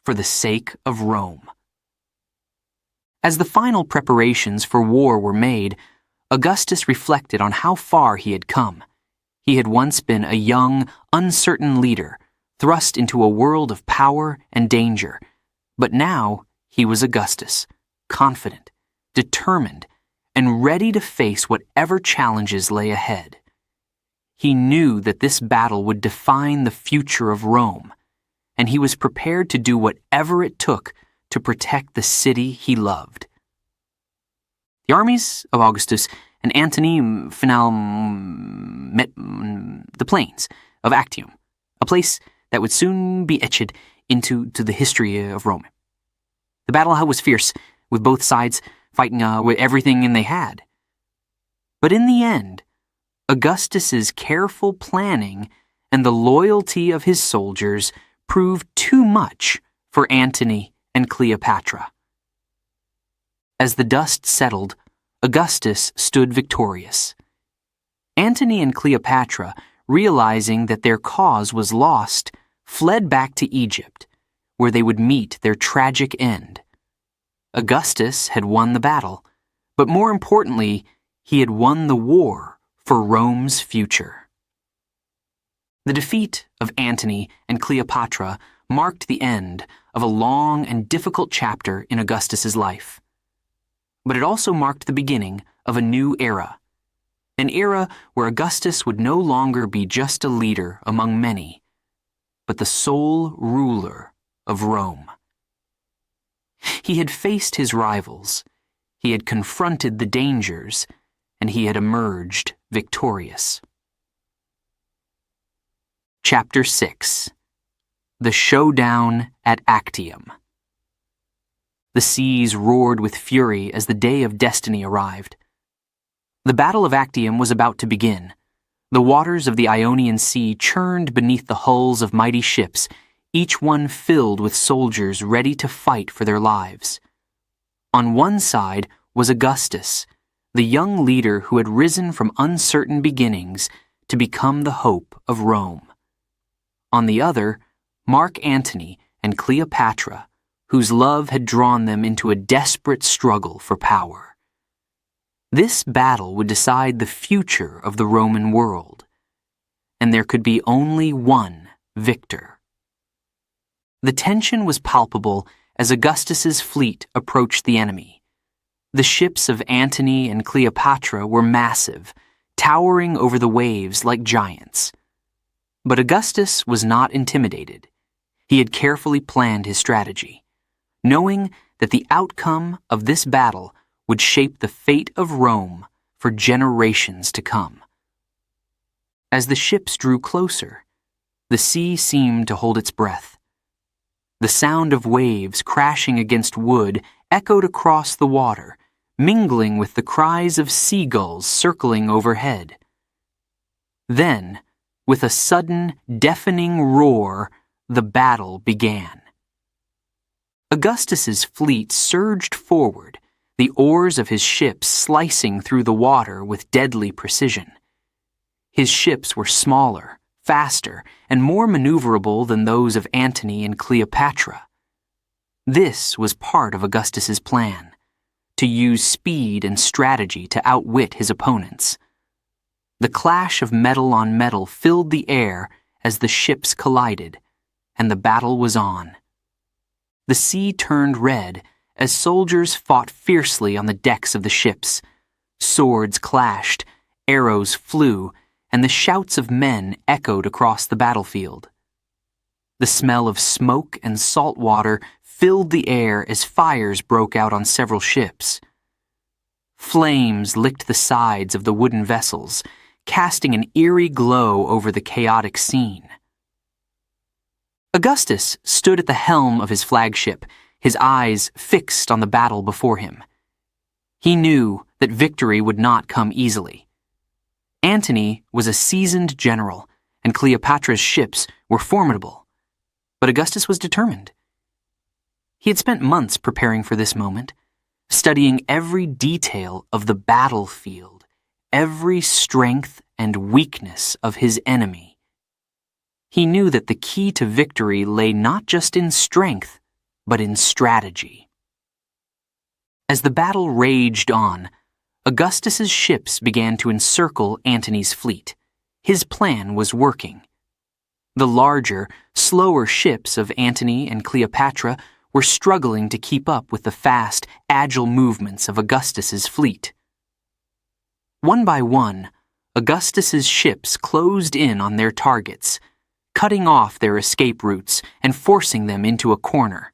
for the sake of Rome. As the final preparations for war were made, Augustus reflected on how far he had come. He had once been a young, uncertain leader, thrust into a world of power and danger. But now he was Augustus, confident, determined, and ready to face whatever challenges lay ahead. He knew that this battle would define the future of Rome, and he was prepared to do whatever it took to protect the city he loved. The armies of Augustus and Antony met the plains of Actium, a place that would soon be etched into the history of Rome. The battle was fierce, with both sides fighting with everything they had. But in the end, Augustus's careful planning and the loyalty of his soldiers proved too much for Antony and Cleopatra. As the dust settled, Augustus stood victorious. Antony and Cleopatra, realizing that their cause was lost, fled back to Egypt, where they would meet their tragic end. Augustus had won the battle, but more importantly, he had won the war for Rome's future. The defeat of Antony and Cleopatra marked the end of a long and difficult chapter in Augustus's life. But it also marked the beginning of a new era, an era where Augustus would no longer be just a leader among many, but the sole ruler of Rome. He had faced his rivals, he had confronted the dangers, and he had emerged victorious. Chapter 6. The Showdown at Actium. The seas roared with fury as the day of destiny arrived. The Battle of Actium was about to begin. The waters of the Ionian Sea churned beneath the hulls of mighty ships, each one filled with soldiers ready to fight for their lives. On one side was Augustus, the young leader who had risen from uncertain beginnings to become the hope of Rome. On the other, Mark Antony and Cleopatra, whose love had drawn them into a desperate struggle for power. This battle would decide the future of the Roman world, and there could be only one victor. The tension was palpable as Augustus's fleet approached the enemy. The ships of Antony and Cleopatra were massive, towering over the waves like giants. But Augustus was not intimidated. He had carefully planned his strategy, knowing that the outcome of this battle would shape the fate of Rome for generations to come. As the ships drew closer, the sea seemed to hold its breath. The sound of waves crashing against wood echoed across the water, mingling with the cries of seagulls circling overhead. Then, with a sudden, deafening roar, the battle began. Augustus's fleet surged forward, the oars of his ships slicing through the water with deadly precision. His ships were smaller, faster, and more maneuverable than those of Antony and Cleopatra. This was part of Augustus's plan, to use speed and strategy to outwit his opponents. The clash of metal on metal filled the air as the ships collided, and the battle was on. The sea turned red as soldiers fought fiercely on the decks of the ships. Swords clashed, arrows flew, and the shouts of men echoed across the battlefield. The smell of smoke and salt water filled the air as fires broke out on several ships. Flames licked the sides of the wooden vessels, casting an eerie glow over the chaotic scene. Augustus stood at the helm of his flagship, his eyes fixed on the battle before him. He knew that victory would not come easily. Antony was a seasoned general, and Cleopatra's ships were formidable. But Augustus was determined. He had spent months preparing for this moment, studying every detail of the battlefield, every strength and weakness of his enemy. He knew that the key to victory lay not just in strength, but in strategy. As the battle raged on, Augustus's ships began to encircle Antony's fleet. His plan was working. The larger, slower ships of Antony and Cleopatra were struggling to keep up with the fast, agile movements of Augustus's fleet. One by one, Augustus's ships closed in on their targets, cutting off their escape routes and forcing them into a corner.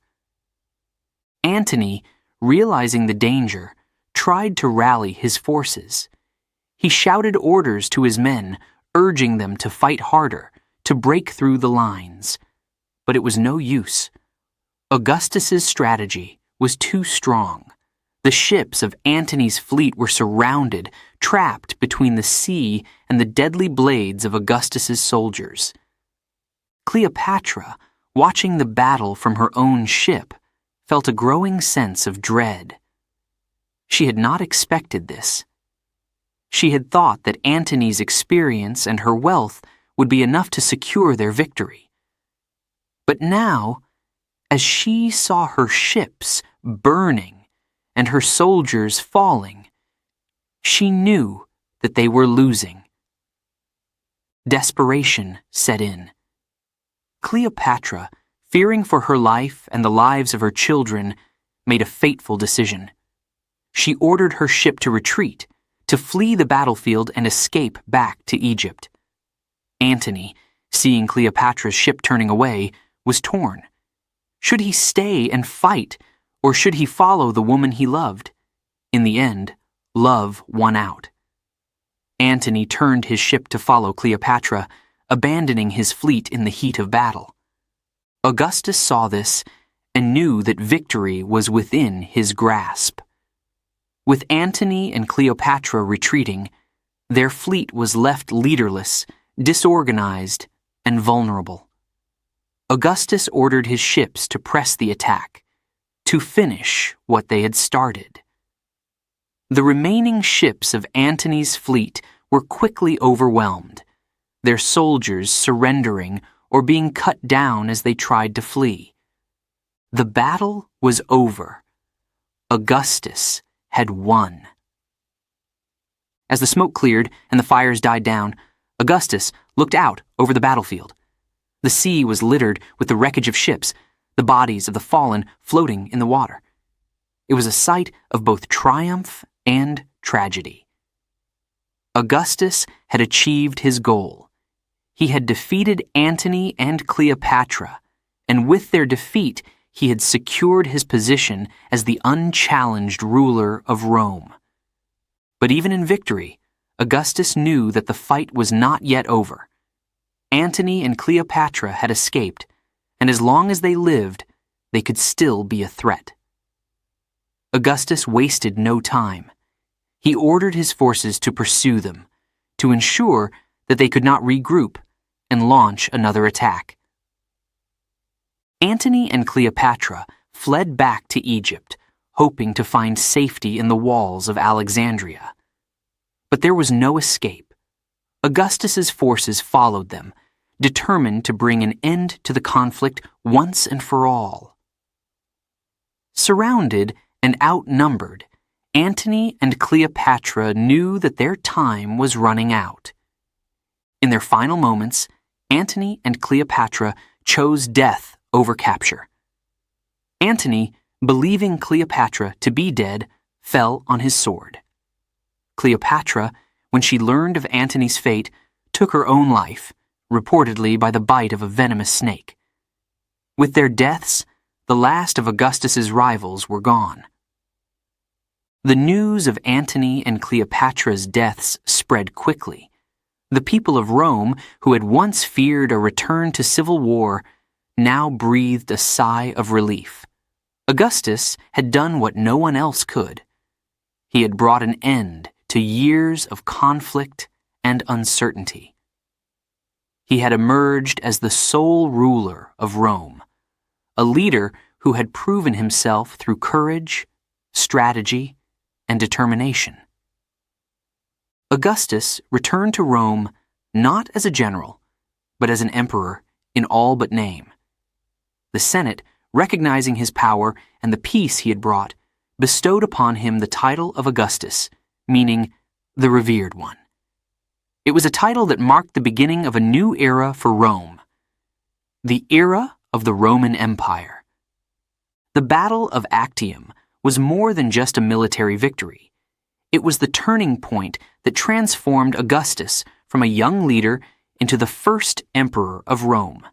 Antony, realizing the danger, tried to rally his forces. He shouted orders to his men, urging them to fight harder, to break through the lines. But it was no use. Augustus's strategy was too strong. The ships of Antony's fleet were surrounded, trapped between the sea and the deadly blades of Augustus's soldiers. Cleopatra, watching the battle from her own ship, felt a growing sense of dread. She had not expected this. She had thought that Antony's experience and her wealth would be enough to secure their victory. But now, as she saw her ships burning and her soldiers falling, she knew that they were losing. Desperation set in. Cleopatra, fearing for her life and the lives of her children, made a fateful decision. She ordered her ship to retreat, to flee the battlefield and escape back to Egypt. Antony, seeing Cleopatra's ship turning away, was torn. Should he stay and fight, or should he follow the woman he loved? In the end, love won out. Antony turned his ship to follow Cleopatra, abandoning his fleet in the heat of battle. Augustus saw this and knew that victory was within his grasp. With Antony and Cleopatra retreating, their fleet was left leaderless, disorganized, and vulnerable. Augustus ordered his ships to press the attack, to finish what they had started. The remaining ships of Antony's fleet were quickly overwhelmed, their soldiers surrendering or being cut down as they tried to flee. The battle was over. Augustus had won. As the smoke cleared and the fires died down, Augustus looked out over the battlefield. The sea was littered with the wreckage of ships, the bodies of the fallen floating in the water. It was a sight of both triumph and tragedy. Augustus had achieved his goal. He had defeated Antony and Cleopatra, and with their defeat, he had secured his position as the unchallenged ruler of Rome. But even in victory, Augustus knew that the fight was not yet over. Antony and Cleopatra had escaped, and as long as they lived, they could still be a threat. Augustus wasted no time. He ordered his forces to pursue them, to ensure that they could not regroup and launch another attack. Antony and Cleopatra fled back to Egypt, hoping to find safety in the walls of Alexandria. But there was no escape. Augustus's forces followed them, determined to bring an end to the conflict once and for all. Surrounded and outnumbered, Antony and Cleopatra knew that their time was running out. In their final moments, Antony and Cleopatra chose death over capture. Antony, believing Cleopatra to be dead, fell on his sword. Cleopatra, when she learned of Antony's fate, took her own life, reportedly by the bite of a venomous snake. With their deaths, the last of Augustus's rivals were gone. The news of Antony and Cleopatra's deaths spread quickly. The people of Rome, who had once feared a return to civil war, now breathed a sigh of relief. Augustus had done what no one else could. He had brought an end to years of conflict and uncertainty. He had emerged as the sole ruler of Rome, a leader who had proven himself through courage, strategy, and determination. Augustus returned to Rome not as a general, but as an emperor in all but name. The Senate, recognizing his power and the peace he had brought, bestowed upon him the title of Augustus, meaning the revered one. It was a title that marked the beginning of a new era for Rome, the era of the Roman Empire. The Battle of Actium was more than just a military victory. It was the turning point that transformed Augustus from a young leader into the first emperor of Rome.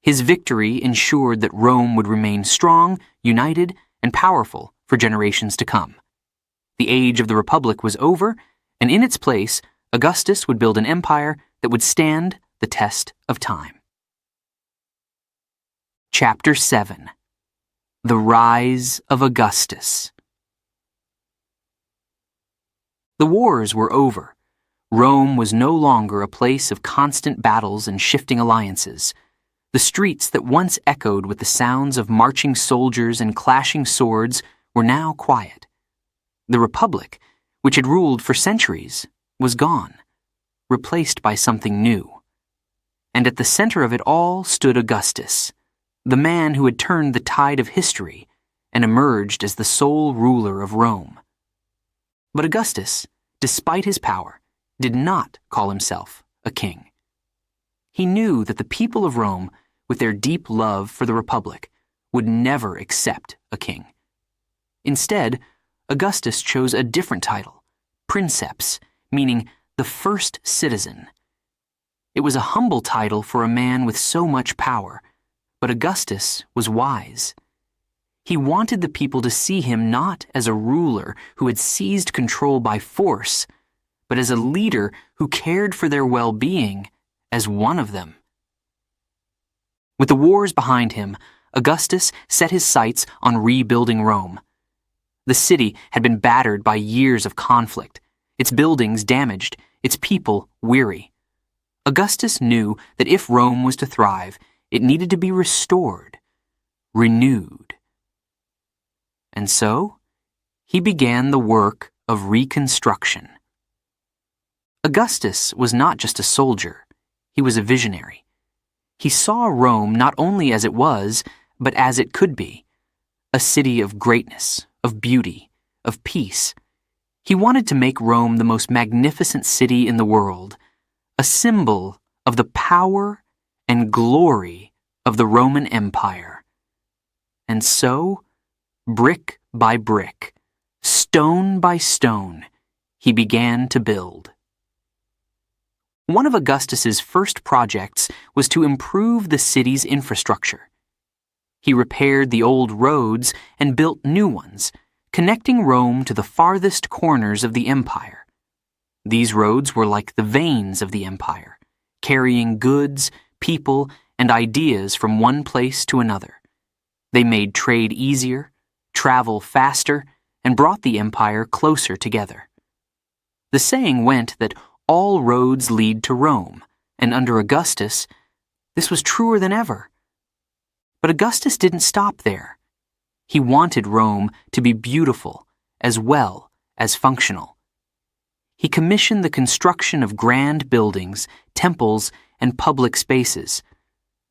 His victory ensured that Rome would remain strong, united, and powerful for generations to come. The age of the Republic was over, and in its place, Augustus would build an empire that would stand the test of time. Chapter 7. The Rise of Augustus. The wars were over. Rome was no longer a place of constant battles and shifting alliances. The streets that once echoed with the sounds of marching soldiers and clashing swords were now quiet. The Republic, which had ruled for centuries, was gone, replaced by something new. And at the center of it all stood Augustus, the man who had turned the tide of history and emerged as the sole ruler of Rome. But Augustus, despite his power, did not call himself a king. He knew that the people of Rome, with their deep love for the Republic, would never accept a king. Instead, Augustus chose a different title, princeps, meaning the first citizen. It was a humble title for a man with so much power, but Augustus was wise. He wanted the people to see him not as a ruler who had seized control by force, but as a leader who cared for their well-being as one of them. With the wars behind him, Augustus set his sights on rebuilding Rome. The city had been battered by years of conflict, its buildings damaged, its people weary. Augustus knew that if Rome was to thrive, it needed to be restored, renewed. And so, he began the work of reconstruction. Augustus was not just a soldier, he was a visionary. He saw Rome not only as it was, but as it could be, a city of greatness, of beauty, of peace. He wanted to make Rome the most magnificent city in the world, a symbol of the power and glory of the Roman Empire. And so, brick by brick, stone by stone, he began to build. One of Augustus's first projects was to improve the city's infrastructure. He repaired the old roads and built new ones, connecting Rome to the farthest corners of the empire. These roads were like the veins of the empire, carrying goods, people, and ideas from one place to another. They made trade easier, travel faster, and brought the empire closer together. The saying went that all roads lead to Rome, and under Augustus, this was truer than ever. But Augustus didn't stop there. He wanted Rome to be beautiful as well as functional. He commissioned the construction of grand buildings, temples, and public spaces.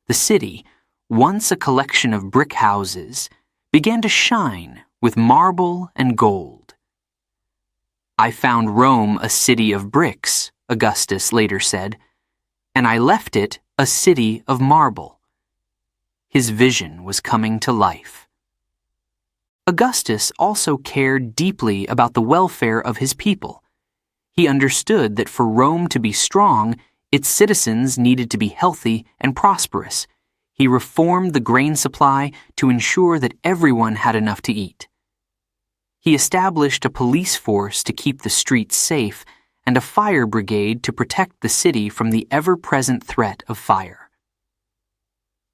The city, once a collection of brick houses, began to shine with marble and gold. "I found Rome a city of bricks," Augustus later said, "and I left it a city of marble." His vision was coming to life. Augustus also cared deeply about the welfare of his people. He understood that for Rome to be strong, its citizens needed to be healthy and prosperous. He reformed the grain supply to ensure that everyone had enough to eat. He established a police force to keep the streets safe and a fire brigade to protect the city from the ever-present threat of fire.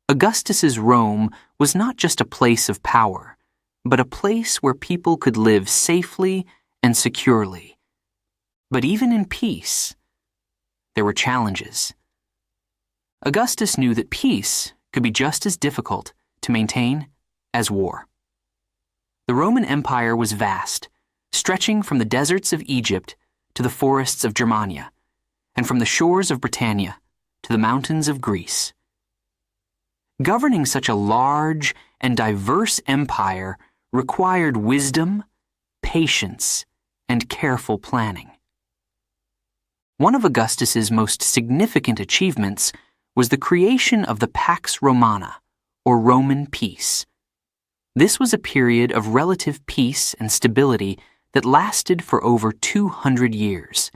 Augustus's Rome was not just a place of power, but a place where people could live safely and securely. But even in peace, there were challenges. Augustus knew that peace could be just as difficult to maintain as war. The Roman Empire was vast, stretching from the deserts of Egypt to the forests of Germania, and from the shores of Britannia to the mountains of Greece. Governing such a large and diverse empire required wisdom, patience, and careful planning. One of Augustus's most significant achievements was the creation of the Pax Romana, or Roman peace. This was a period of relative peace and stability that lasted for over 200 years.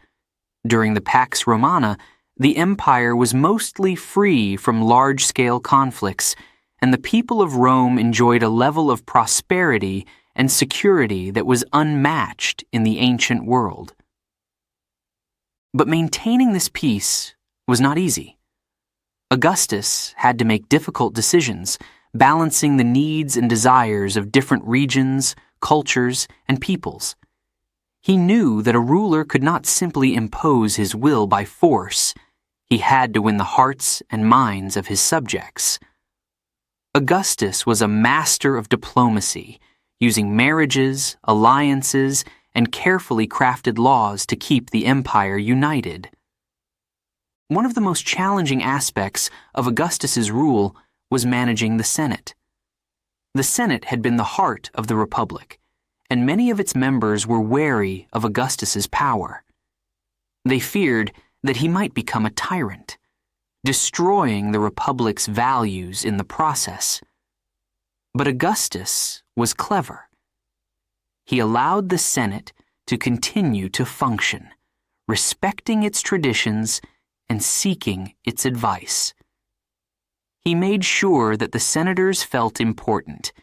During the Pax Romana, the empire was mostly free from large-scale conflicts, and the people of Rome enjoyed a level of prosperity and security that was unmatched in the ancient world. But maintaining this peace was not easy. Augustus had to make difficult decisions, balancing the needs and desires of different regions, cultures, and peoples. He knew that a ruler could not simply impose his will by force. He had to win the hearts and minds of his subjects. Augustus was a master of diplomacy, using marriages, alliances, and carefully crafted laws to keep the empire united. One of the most challenging aspects of Augustus's rule was managing the Senate. The Senate had been the heart of the Republic, and many of its members were wary of Augustus's power. They feared that he might become a tyrant, destroying the Republic's values in the process. But Augustus was clever. He allowed the Senate to continue to function, respecting its traditions and seeking its advice. He made sure that the senators felt important,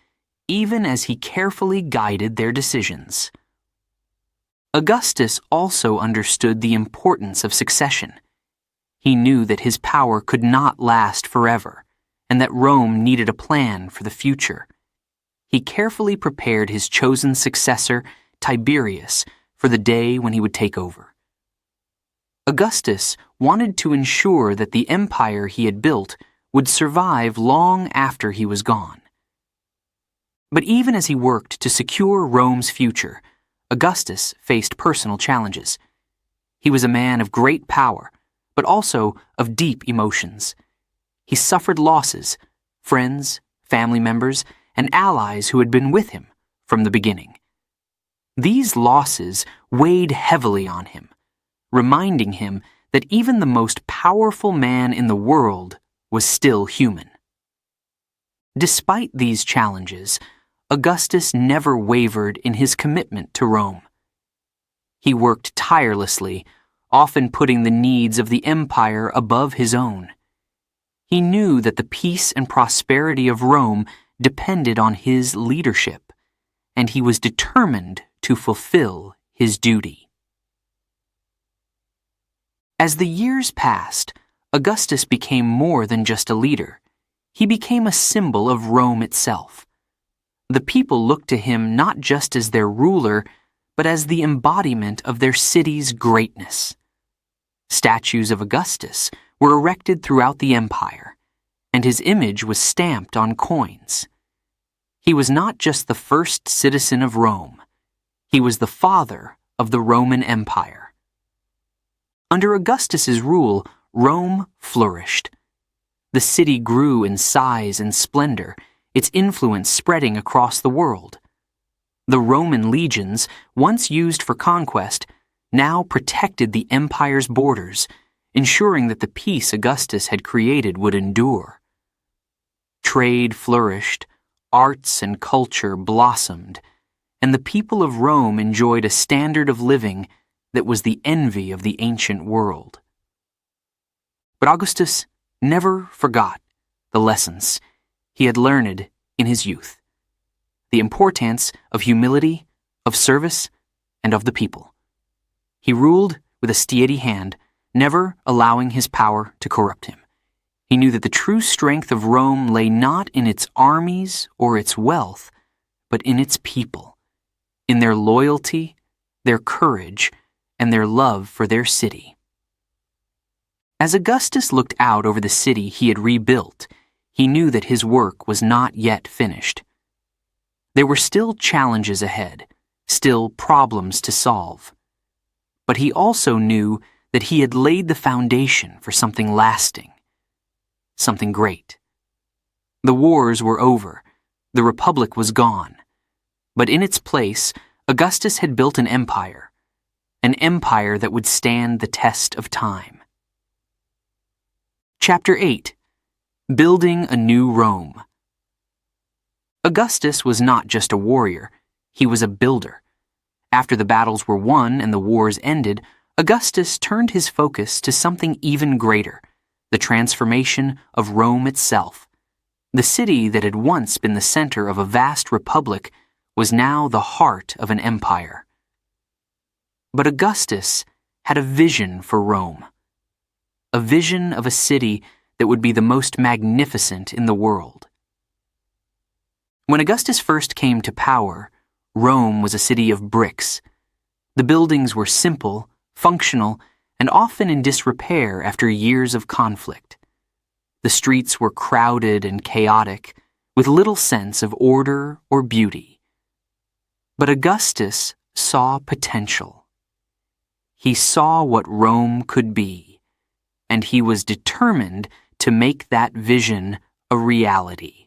even as he carefully guided their decisions. Augustus also understood the importance of succession. He knew that his power could not last forever, and that Rome needed a plan for the future. He carefully prepared his chosen successor, Tiberius, for the day when he would take over. Augustus wanted to ensure that the empire he had built would survive long after he was gone. But even as he worked to secure Rome's future, Augustus faced personal challenges. He was a man of great power, but also of deep emotions. He suffered losses, friends, family members, and allies who had been with him from the beginning. These losses weighed heavily on him, reminding him that even the most powerful man in the world was still human. Despite these challenges, Augustus never wavered in his commitment to Rome. He worked tirelessly, often putting the needs of the empire above his own. He knew that the peace and prosperity of Rome depended on his leadership, and he was determined to fulfill his duty. As the years passed, Augustus became more than just a leader. He became a symbol of Rome itself. The people looked to him not just as their ruler, but as the embodiment of their city's greatness. Statues of Augustus were erected throughout the empire, and his image was stamped on coins. He was not just the first citizen of Rome. He was the father of the Roman Empire. Under Augustus's rule, Rome flourished. The city grew in size and splendor, its influence spreading across the world. The Roman legions, once used for conquest, now protected the empire's borders, ensuring that the peace Augustus had created would endure. Trade flourished, arts and culture blossomed, and the people of Rome enjoyed a standard of living that was the envy of the ancient world. But Augustus never forgot the lessons he had learned in his youth, the importance of humility, of service, and of the people. He ruled with a steady hand, never allowing his power to corrupt him. He knew that the true strength of Rome lay not in its armies or its wealth, but in its people, in their loyalty, their courage, and their love for their city. As Augustus looked out over the city he had rebuilt, he knew that his work was not yet finished. There were still challenges ahead, still problems to solve. But he also knew that he had laid the foundation for something lasting, something great. The wars were over, the Republic was gone, but in its place, Augustus had built an empire that would stand the test of time. Chapter 8. Building a New Rome. Augustus was not just a warrior, he was a builder. After the battles were won and the wars ended, Augustus turned his focus to something even greater, the transformation of Rome itself. The city that had once been the center of a vast republic was now the heart of an empire. But Augustus had a vision for Rome, a vision of a city that would be the most magnificent in the world. When Augustus first came to power, Rome was a city of bricks. The buildings were simple, functional, and often in disrepair after years of conflict. The streets were crowded and chaotic, with little sense of order or beauty. But Augustus saw potential. He saw what Rome could be, and he was determined to make that vision a reality.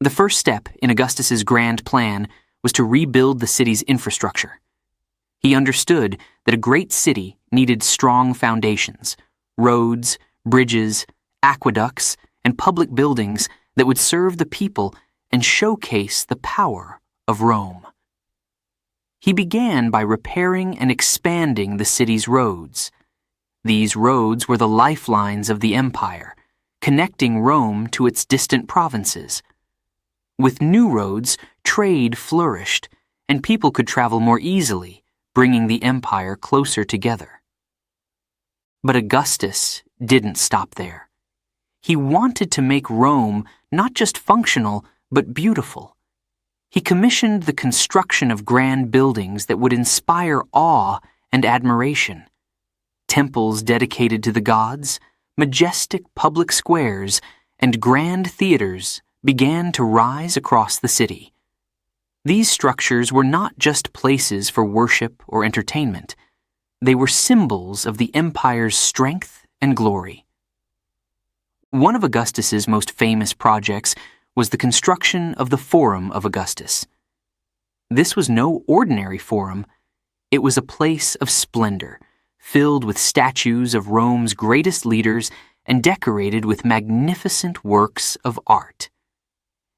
The first step in Augustus's grand plan was to rebuild the city's infrastructure. He understood that a great city needed strong foundations, roads, bridges, aqueducts, and public buildings that would serve the people and showcase the power of Rome. He began by repairing and expanding the city's roads. These roads were the lifelines of the empire, connecting Rome to its distant provinces. With new roads, trade flourished, and people could travel more easily, bringing the empire closer together. But Augustus didn't stop there. He wanted to make Rome not just functional, but beautiful. He commissioned the construction of grand buildings that would inspire awe and admiration. Temples dedicated to the gods, majestic public squares, and grand theaters began to rise across the city. These structures were not just places for worship or entertainment. They were symbols of the empire's strength and glory. One of Augustus's most famous projects was the construction of the Forum of Augustus. This was no ordinary forum. It was a place of splendor, filled with statues of Rome's greatest leaders and decorated with magnificent works of art.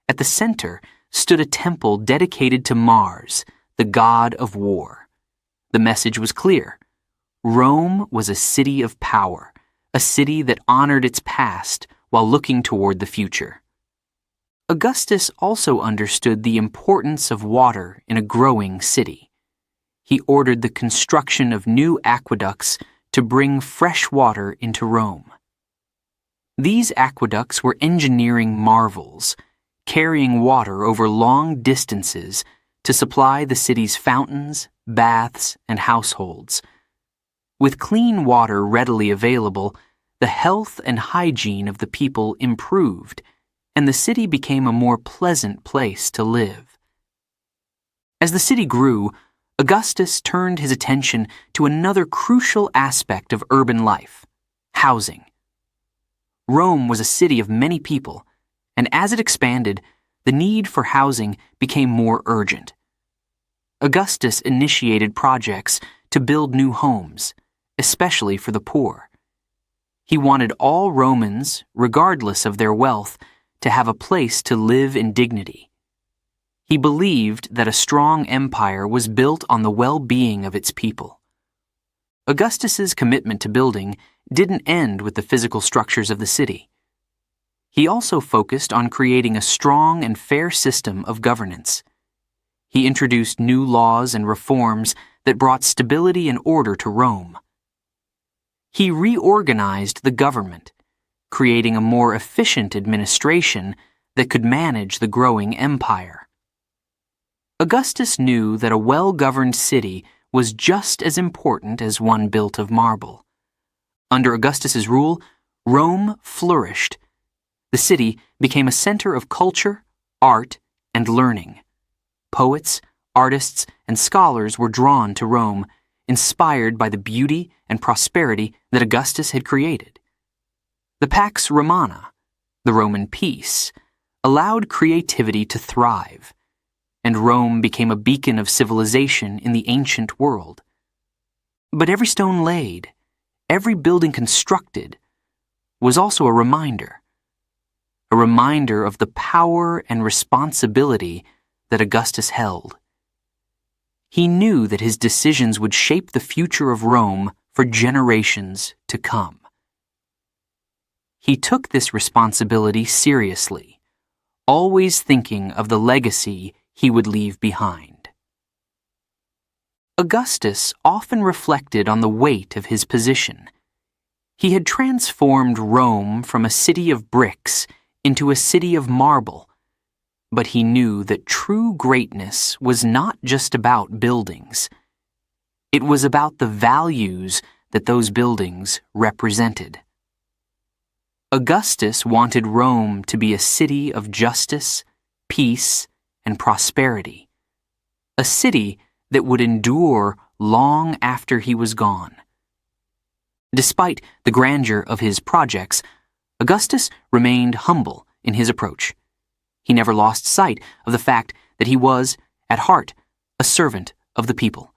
At the center stood a temple dedicated to Mars, the god of war. The message was clear. Rome was a city of power, a city that honored its past while looking toward the future. Augustus also understood the importance of water in a growing city. He ordered the construction of new aqueducts to bring fresh water into Rome. These aqueducts were engineering marvels, carrying water over long distances to supply the city's fountains, baths, and households. With clean water readily available, the health and hygiene of the people improved, and the city became a more pleasant place to live. As the city grew, Augustus turned his attention to another crucial aspect of urban life: housing. Rome was a city of many people, and as it expanded, the need for housing became more urgent. Augustus initiated projects to build new homes, especially for the poor. He wanted all Romans, regardless of their wealth, to have a place to live in dignity. He believed that a strong empire was built on the well-being of its people. Augustus's commitment to building didn't end with the physical structures of the city. He also focused on creating a strong and fair system of governance. He introduced new laws and reforms that brought stability and order to Rome. He reorganized the government, creating a more efficient administration that could manage the growing empire. Augustus knew that a well-governed city was just as important as one built of marble. Under Augustus's rule, Rome flourished. The city became a center of culture, art, and learning. Poets, artists, and scholars were drawn to Rome, inspired by the beauty and prosperity that Augustus had created. The Pax Romana, the Roman peace, allowed creativity to thrive, and Rome became a beacon of civilization in the ancient world. But every stone laid, every building constructed, was also a reminder of the power and responsibility that Augustus held. He knew that his decisions would shape the future of Rome for generations to come. He took this responsibility seriously, always thinking of the legacy he would leave behind. Augustus often reflected on the weight of his position. He had transformed Rome from a city of bricks into a city of marble, but he knew that true greatness was not just about buildings. It was about the values that those buildings represented. Augustus wanted Rome to be a city of justice, peace, and prosperity, a city that would endure long after he was gone. Despite the grandeur of his projects, Augustus remained humble in his approach. He never lost sight of the fact that he was, at heart, a servant of the people.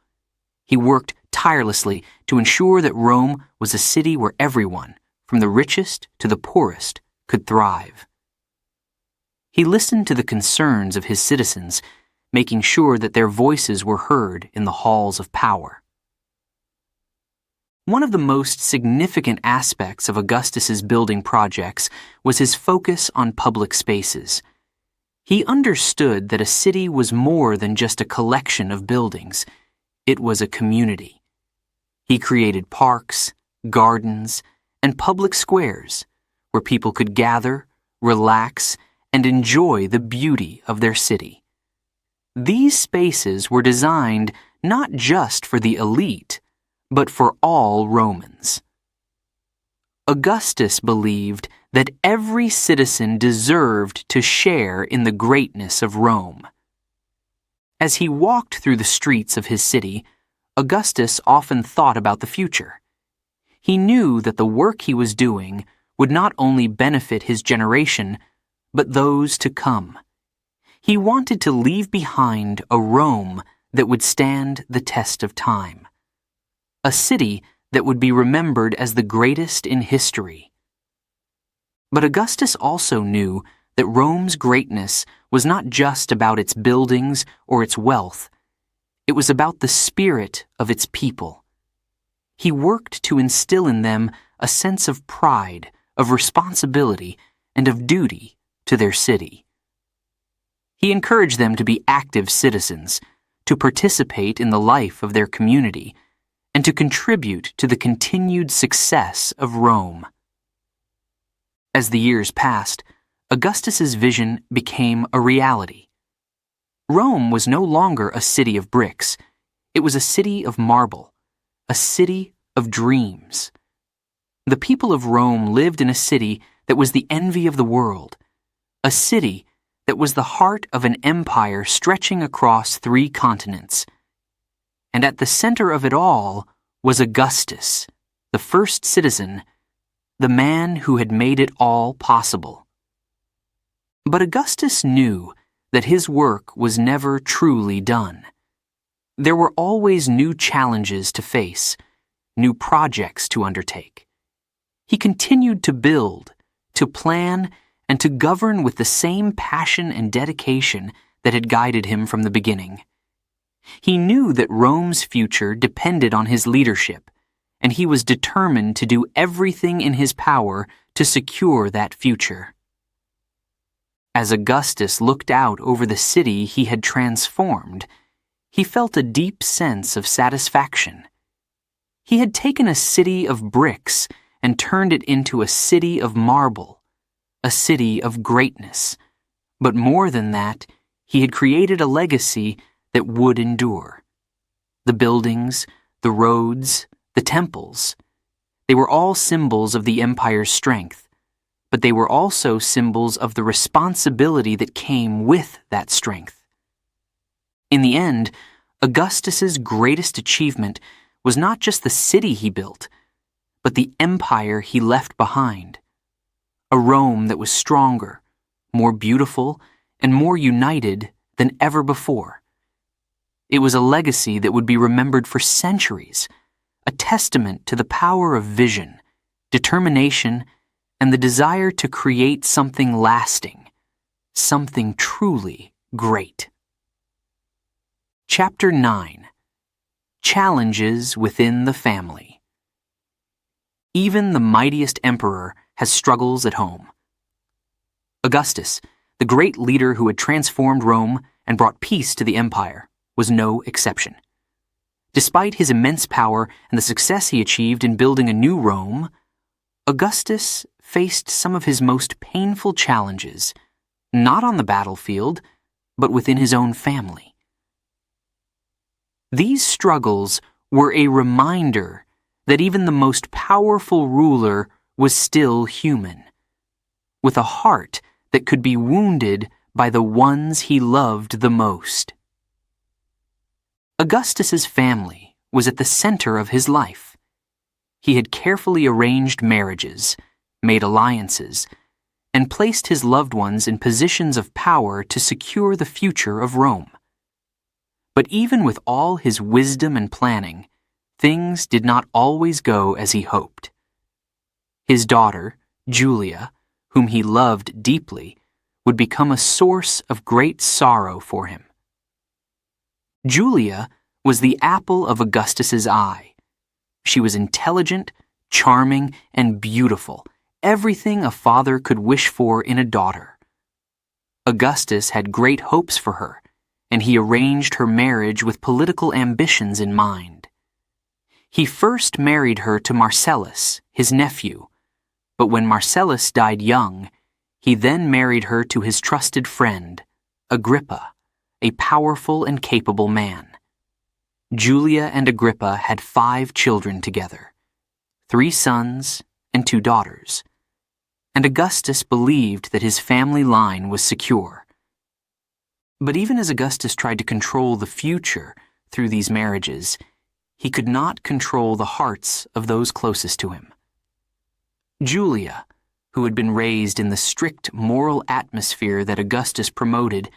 He worked tirelessly to ensure that Rome was a city where everyone, from the richest to the poorest, could thrive. He listened to the concerns of his citizens, making sure that their voices were heard in the halls of power. One of the most significant aspects of Augustus's building projects was his focus on public spaces. He understood that a city was more than just a collection of buildings. It was a community. He created parks, gardens, and public squares where people could gather, relax, and enjoy the beauty of their city. These spaces were designed not just for the elite, but for all Romans. Augustus believed that every citizen deserved to share in the greatness of Rome. As he walked through the streets of his city, Augustus often thought about the future. He knew that the work he was doing would not only benefit his generation, but those to come. He wanted to leave behind a Rome that would stand the test of time. A city that would be remembered as the greatest in history. But Augustus also knew that Rome's greatness was not just about its buildings or its wealth. It was about the spirit of its people. He worked to instill in them a sense of pride, of responsibility, and of duty to their city. He encouraged them to be active citizens, to participate in the life of their community, and to contribute to the continued success of Rome. As the years passed, Augustus's vision became a reality. Rome was no longer a city of bricks. It was a city of marble, a city of dreams. The people of Rome lived in a city that was the envy of the world, a city that was the heart of an empire stretching across 3 continents. And at the center of it all was Augustus, the first citizen, the man who had made it all possible. But Augustus knew that his work was never truly done. There were always new challenges to face, new projects to undertake. He continued to build, to plan, and to govern with the same passion and dedication that had guided him from the beginning. He knew that Rome's future depended on his leadership, and he was determined to do everything in his power to secure that future. As Augustus looked out over the city he had transformed, he felt a deep sense of satisfaction. He had taken a city of bricks and turned it into a city of marble, a city of greatness. But more than that, he had created a legacy that would endure. The buildings, the roads, the temples, they were all symbols of the empire's strength, but they were also symbols of the responsibility that came with that strength. In the end, Augustus's greatest achievement was not just the city he built, but the empire he left behind. A Rome that was stronger, more beautiful, and more united than ever before. It was a legacy that would be remembered for centuries, a testament to the power of vision, determination, and the desire to create something lasting, something truly great. Chapter 9. Challenges within the family. Even the mightiest emperor has struggles at home. Augustus, the great leader who had transformed Rome and brought peace to the empire, was no exception. Despite his immense power and the success he achieved in building a new Rome, Augustus faced some of his most painful challenges, not on the battlefield, but within his own family. These struggles were a reminder that even the most powerful ruler was still human, with a heart that could be wounded by the ones he loved the most. Augustus's family was at the center of his life. He had carefully arranged marriages, made alliances, and placed his loved ones in positions of power to secure the future of Rome. But even with all his wisdom and planning, things did not always go as he hoped. His daughter, Julia, whom he loved deeply, would become a source of great sorrow for him. Julia was the apple of Augustus's eye. She was intelligent, charming, and beautiful, everything a father could wish for in a daughter. Augustus had great hopes for her, and he arranged her marriage with political ambitions in mind. He first married her to Marcellus, his nephew, but when Marcellus died young, he then married her to his trusted friend, Agrippa, a powerful and capable man. Julia and Agrippa had 5 children together, 3 sons and 2 daughters, and Augustus believed that his family line was secure. But even as Augustus tried to control the future through these marriages, he could not control the hearts of those closest to him. Julia, who had been raised in the strict moral atmosphere that Augustus promoted,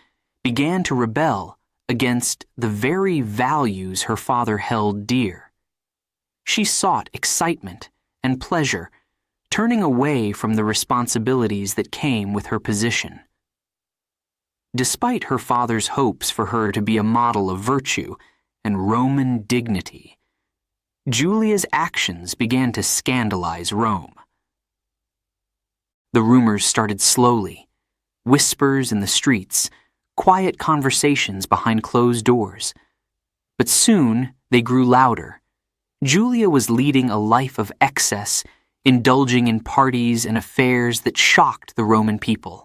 began to rebel against the very values her father held dear. She sought excitement and pleasure, turning away from the responsibilities that came with her position. Despite her father's hopes for her to be a model of virtue and Roman dignity, Julia's actions began to scandalize Rome. The rumors started slowly, whispers in the streets, quiet conversations behind closed doors. But soon they grew louder. Julia was leading a life of excess, indulging in parties and affairs that shocked the Roman people.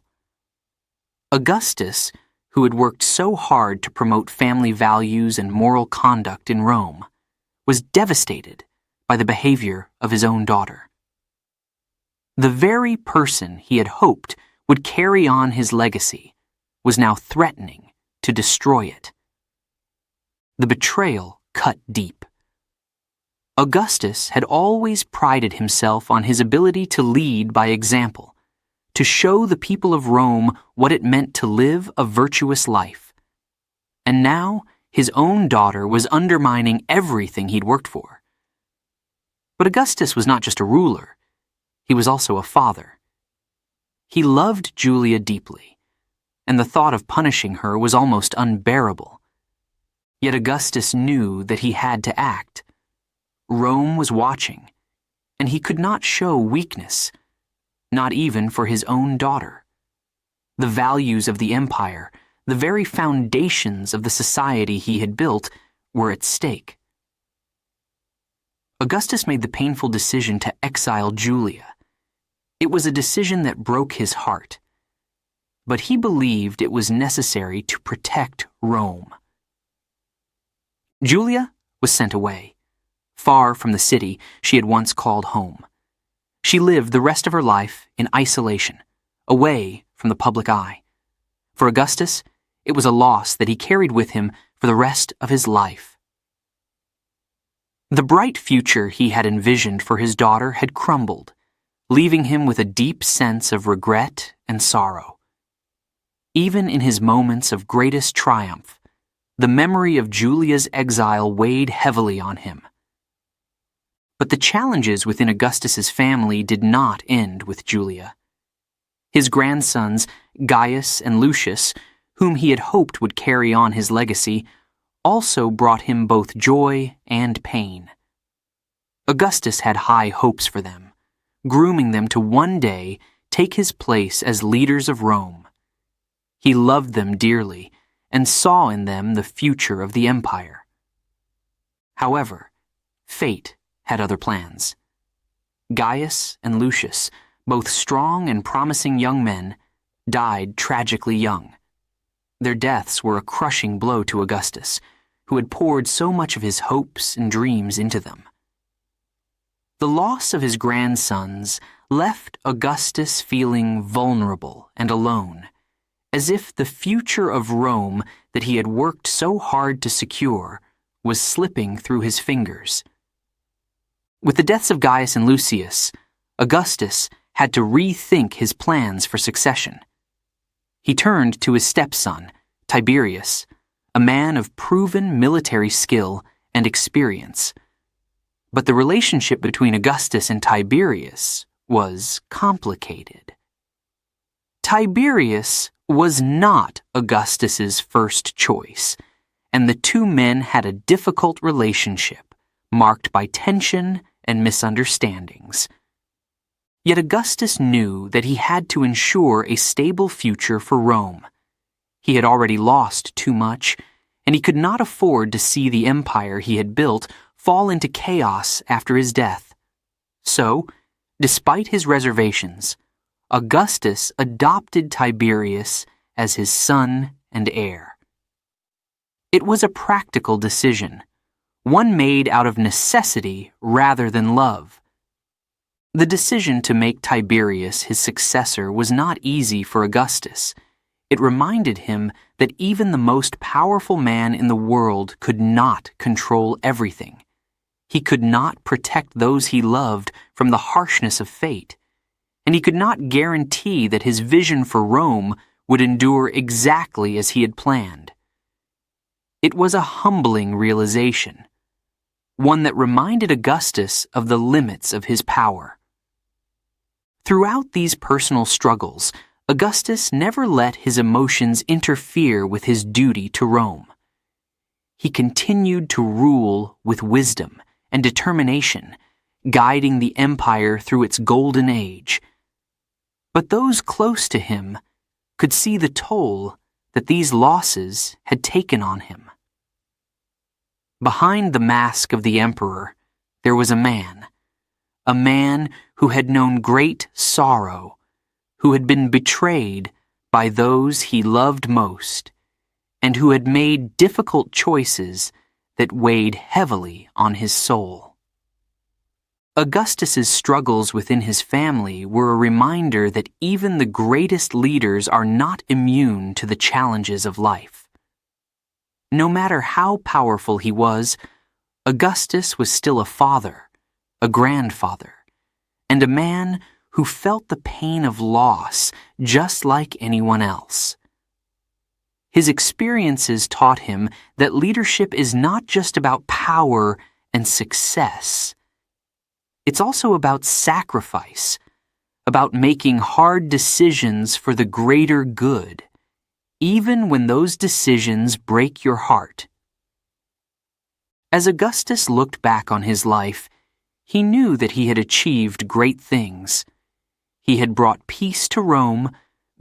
Augustus, who had worked so hard to promote family values and moral conduct in Rome, was devastated by the behavior of his own daughter. The very person he had hoped would carry on his legacy was now threatening to destroy it. The betrayal cut deep. Augustus had always prided himself on his ability to lead by example, to show the people of Rome what it meant to live a virtuous life. And now his own daughter was undermining everything he'd worked for. But Augustus was not just a ruler. He was also a father. He loved Julia deeply, and the thought of punishing her was almost unbearable. Yet Augustus knew that he had to act. Rome was watching, and he could not show weakness, not even for his own daughter. The values of the empire, the very foundations of the society he had built, were at stake. Augustus made the painful decision to exile Julia. It was a decision that broke his heart, but he believed it was necessary to protect Rome. Julia was sent away, far from the city she had once called home. She lived the rest of her life in isolation, away from the public eye. For Augustus, it was a loss that he carried with him for the rest of his life. The bright future he had envisioned for his daughter had crumbled, leaving him with a deep sense of regret and sorrow. Even in his moments of greatest triumph, the memory of Julia's exile weighed heavily on him. But the challenges within Augustus's family did not end with Julia. His grandsons, Gaius and Lucius, whom he had hoped would carry on his legacy, also brought him both joy and pain. Augustus had high hopes for them, grooming them to one day take his place as leaders of Rome. He loved them dearly and saw in them the future of the empire. However, fate had other plans. Gaius and Lucius, both strong and promising young men, died tragically young. Their deaths were a crushing blow to Augustus, who had poured so much of his hopes and dreams into them. The loss of his grandsons left Augustus feeling vulnerable and alone, as if the future of Rome that he had worked so hard to secure was slipping through his fingers. With the deaths of Gaius and Lucius, Augustus had to rethink his plans for succession. He turned to his stepson, Tiberius, a man of proven military skill and experience. But the relationship between Augustus and Tiberius was complicated. Tiberius was not Augustus's first choice, and the two men had a difficult relationship marked by tension and misunderstandings. Yet Augustus knew that he had to ensure a stable future for Rome. He had already lost too much, and he could not afford to see the empire he had built fall into chaos after his death. So, despite his reservations, Augustus adopted Tiberius as his son and heir. It was a practical decision, one made out of necessity rather than love. The decision to make Tiberius his successor was not easy for Augustus. It reminded him that even the most powerful man in the world could not control everything. He could not protect those he loved from the harshness of fate, and he could not guarantee that his vision for Rome would endure exactly as he had planned. It was a humbling realization, one that reminded Augustus of the limits of his power. Throughout these personal struggles, Augustus never let his emotions interfere with his duty to Rome. He continued to rule with wisdom and determination, guiding the empire through its golden age. But those close to him could see the toll that these losses had taken on him. Behind the mask of the emperor, there was a man who had known great sorrow, who had been betrayed by those he loved most, and who had made difficult choices that weighed heavily on his soul. Augustus's struggles within his family were a reminder that even the greatest leaders are not immune to the challenges of life. No matter how powerful he was, Augustus was still a father, a grandfather, and a man who felt the pain of loss just like anyone else. His experiences taught him that leadership is not just about power and success. It's also about sacrifice, about making hard decisions for the greater good, even when those decisions break your heart. As Augustus looked back on his life, he knew that he had achieved great things. He had brought peace to Rome,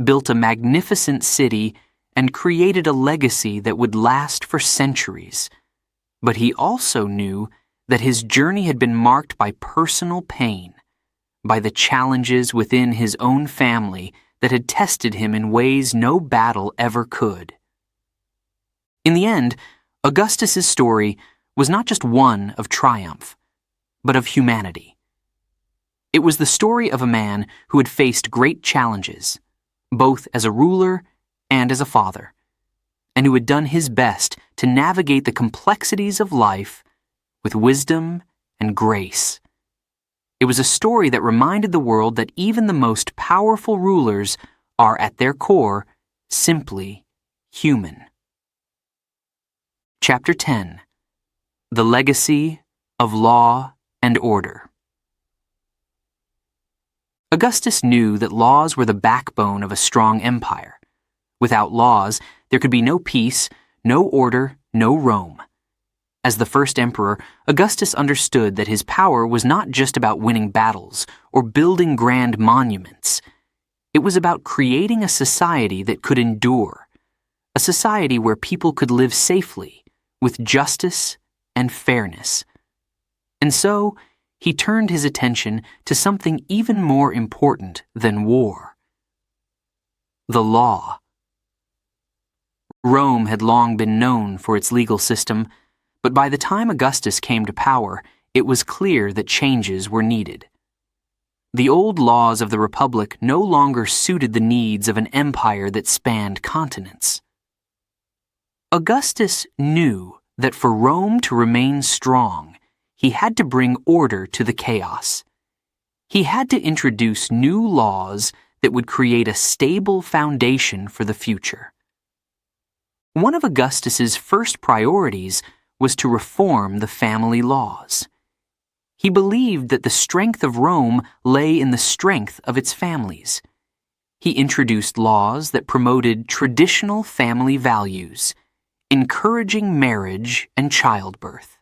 built a magnificent city, and created a legacy that would last for centuries. But he also knew that his journey had been marked by personal pain, by the challenges within his own family that had tested him in ways no battle ever could. In the end, Augustus's story was not just one of triumph, but of humanity. It was the story of a man who had faced great challenges, both as a ruler and as a father, and who had done his best to navigate the complexities of life with wisdom and grace. It was a story that reminded the world that even the most powerful rulers are at their core simply human. Chapter 10: The Legacy of Law and Order. Augustus knew that laws were the backbone of a strong empire. Without laws, there could be no peace, no order, no Rome. As the first emperor, Augustus understood that his power was not just about winning battles or building grand monuments. It was about creating a society that could endure, a society where people could live safely, with justice and fairness. And so, he turned his attention to something even more important than war: the law. Rome had long been known for its legal system, but by the time Augustus came to power, it was clear that changes were needed. The old laws of the Republic no longer suited the needs of an empire that spanned continents. Augustus knew that for Rome to remain strong, he had to bring order to the chaos. He had to introduce new laws that would create a stable foundation for the future. One of Augustus's first priorities was to reform the family laws. He believed that the strength of Rome lay in the strength of its families. He introduced laws that promoted traditional family values, encouraging marriage and childbirth.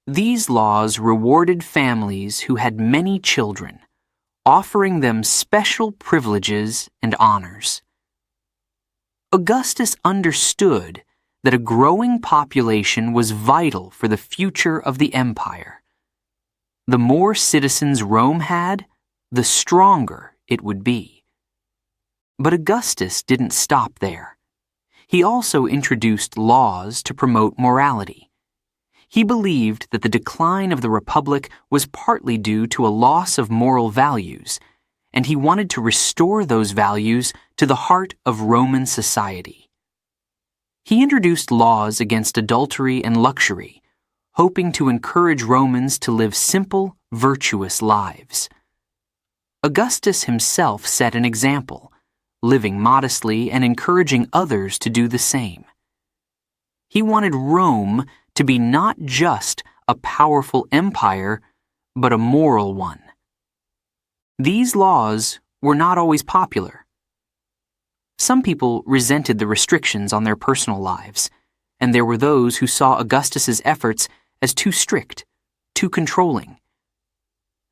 These laws rewarded families who had many children, offering them special privileges and honors. Augustus understood that a growing population was vital for the future of the empire. The more citizens Rome had, the stronger it would be. But Augustus didn't stop there. He also introduced laws to promote morality. He believed that the decline of the Republic was partly due to a loss of moral values, and he wanted to restore those values to the heart of Roman society. He introduced laws against adultery and luxury, hoping to encourage Romans to live simple, virtuous lives. Augustus himself set an example, living modestly and encouraging others to do the same. He wanted Rome to be not just a powerful empire, but a moral one. These laws were not always popular. Some people resented the restrictions on their personal lives, and there were those who saw Augustus's efforts as too strict, too controlling.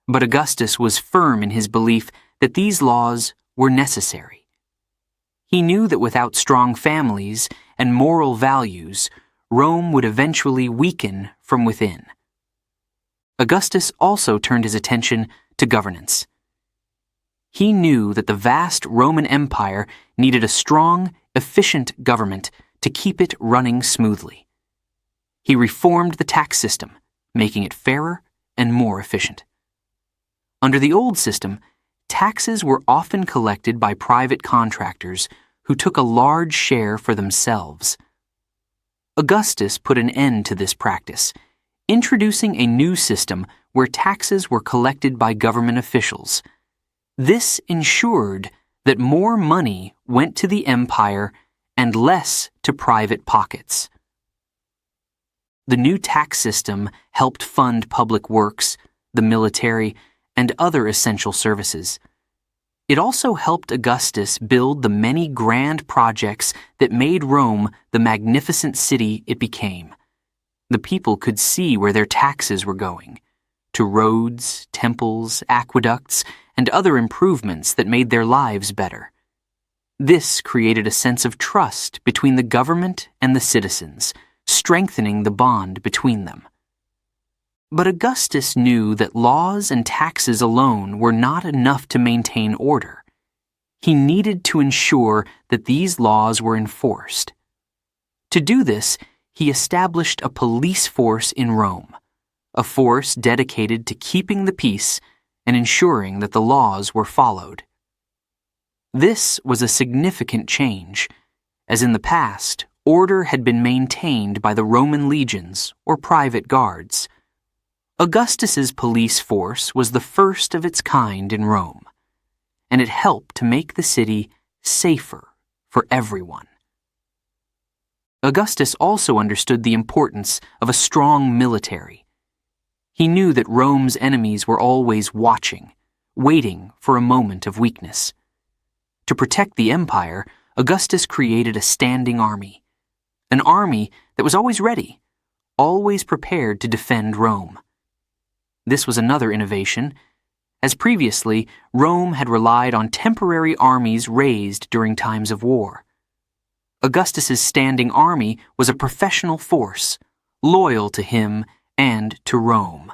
But Augustus was firm in his belief that these laws were necessary. He knew that without strong families and moral values, Rome would eventually weaken from within. Augustus also turned his attention to governance. He knew that the vast Roman Empire needed a strong, efficient government to keep it running smoothly. He reformed the tax system, making it fairer and more efficient. Under the old system, taxes were often collected by private contractors who took a large share for themselves. Augustus put an end to this practice, introducing a new system where taxes were collected by government officials. This ensured that more money went to the empire and less to private pockets. The new tax system helped fund public works, the military, and other essential services. It also helped Augustus build the many grand projects that made Rome the magnificent city it became. The people could see where their taxes were going, to roads, temples, aqueducts, and other improvements that made their lives better. This created a sense of trust between the government and the citizens, strengthening the bond between them. But Augustus knew that laws and taxes alone were not enough to maintain order. He needed to ensure that these laws were enforced. To do this, he established a police force in Rome, a force dedicated to keeping the peace and ensuring that the laws were followed. This was a significant change, as in the past, order had been maintained by the Roman legions or private guards. Augustus's police force was the first of its kind in Rome, and it helped to make the city safer for everyone. Augustus also understood the importance of a strong military. He knew that Rome's enemies were always watching, waiting for a moment of weakness. To protect the empire, Augustus created a standing army, an army that was always ready, always prepared to defend Rome. This was another innovation. As previously, Rome had relied on temporary armies raised during times of war. Augustus's standing army was a professional force, loyal to him and to Rome.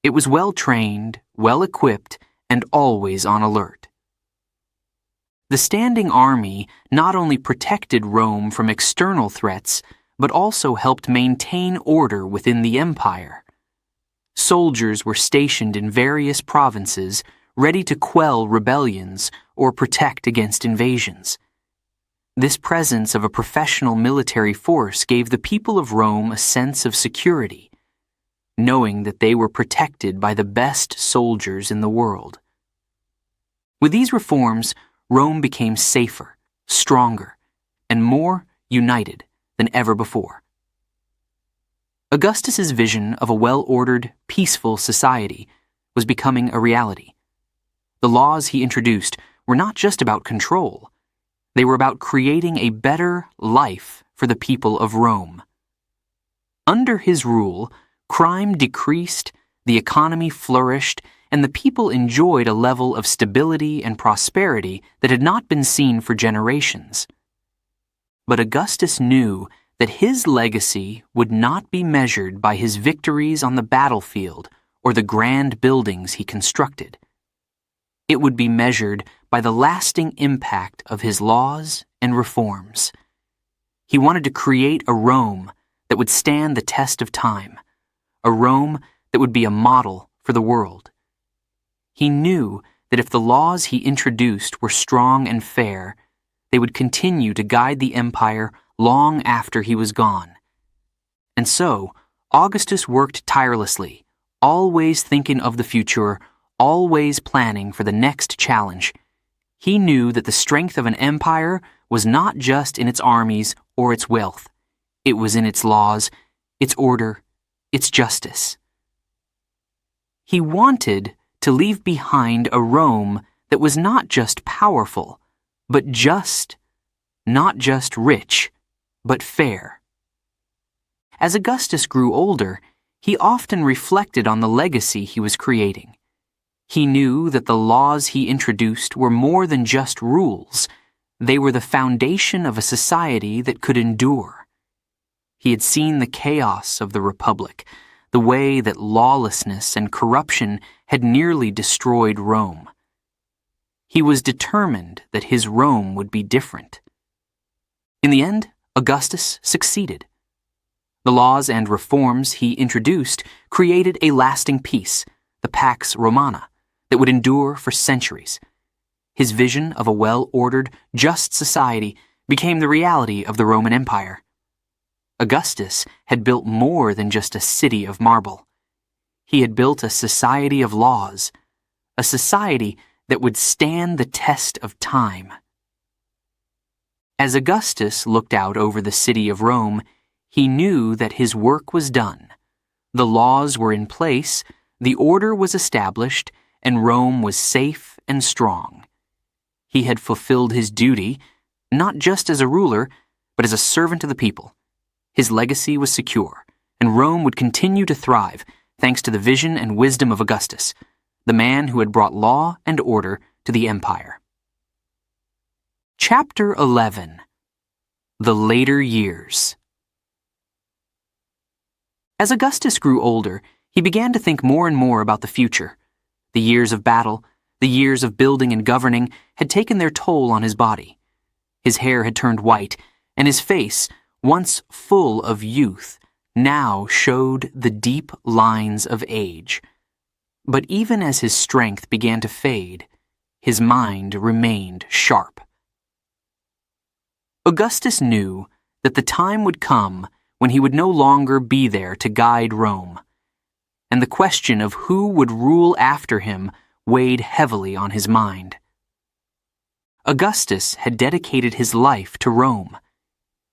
It was well-trained, well-equipped, and always on alert. The standing army not only protected Rome from external threats, but also helped maintain order within the empire. Soldiers were stationed in various provinces, ready to quell rebellions or protect against invasions. This presence of a professional military force gave the people of Rome a sense of security, knowing that they were protected by the best soldiers in the world. With these reforms, Rome became safer, stronger, and more united than ever before. Augustus's vision of a well-ordered, peaceful society was becoming a reality. The laws he introduced were not just about control. They were about creating a better life for the people of Rome. Under his rule, crime decreased, the economy flourished, and the people enjoyed a level of stability and prosperity that had not been seen for generations. But Augustus knew that his legacy would not be measured by his victories on the battlefield or the grand buildings he constructed. It would be measured by the lasting impact of his laws and reforms. He wanted to create a Rome that would stand the test of time, a Rome that would be a model for the world. He knew that if the laws he introduced were strong and fair, they would continue to guide the empire long after he was gone. And so, Augustus worked tirelessly, always thinking of the future, always planning for the next challenge. He knew that the strength of an empire was not just in its armies or its wealth. It was in its laws, its order, its justice. He wanted to leave behind a Rome that was not just powerful, but just, not just rich, but fair. As Augustus grew older, he often reflected on the legacy he was creating. He knew that the laws he introduced were more than just rules. They were the foundation of a society that could endure. He had seen the chaos of the Republic, the way that lawlessness and corruption had nearly destroyed Rome. He was determined that his Rome would be different. In the end, Augustus succeeded. The laws and reforms he introduced created a lasting peace, the Pax Romana, that would endure for centuries. His vision of a well-ordered, just society became the reality of the Roman Empire. Augustus had built more than just a city of marble. He had built a society of laws, a society that would stand the test of time. As Augustus looked out over the city of Rome, he knew that his work was done. The laws were in place, the order was established, and Rome was safe and strong. He had fulfilled his duty, not just as a ruler, but as a servant to the people. His legacy was secure, and Rome would continue to thrive thanks to the vision and wisdom of Augustus, the man who had brought law and order to the empire. Chapter 11. The Later Years. As Augustus grew older, he began to think more and more about the future. The years of battle, the years of building and governing had taken their toll on his body. His hair had turned white, and his face, once full of youth, now showed the deep lines of age. But even as his strength began to fade, his mind remained sharp. Augustus knew that the time would come when he would no longer be there to guide Rome, and the question of who would rule after him weighed heavily on his mind. Augustus had dedicated his life to Rome.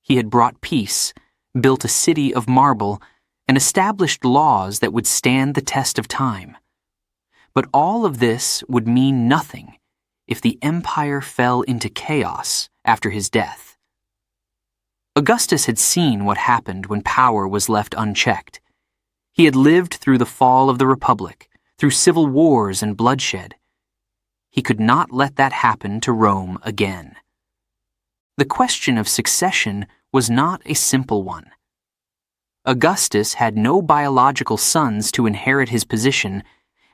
He had brought peace, built a city of marble, and established laws that would stand the test of time. But all of this would mean nothing if the empire fell into chaos after his death. Augustus had seen what happened when power was left unchecked. He had lived through the fall of the Republic, through civil wars and bloodshed. He could not let that happen to Rome again. The question of succession was not a simple one. Augustus had no biological sons to inherit his position,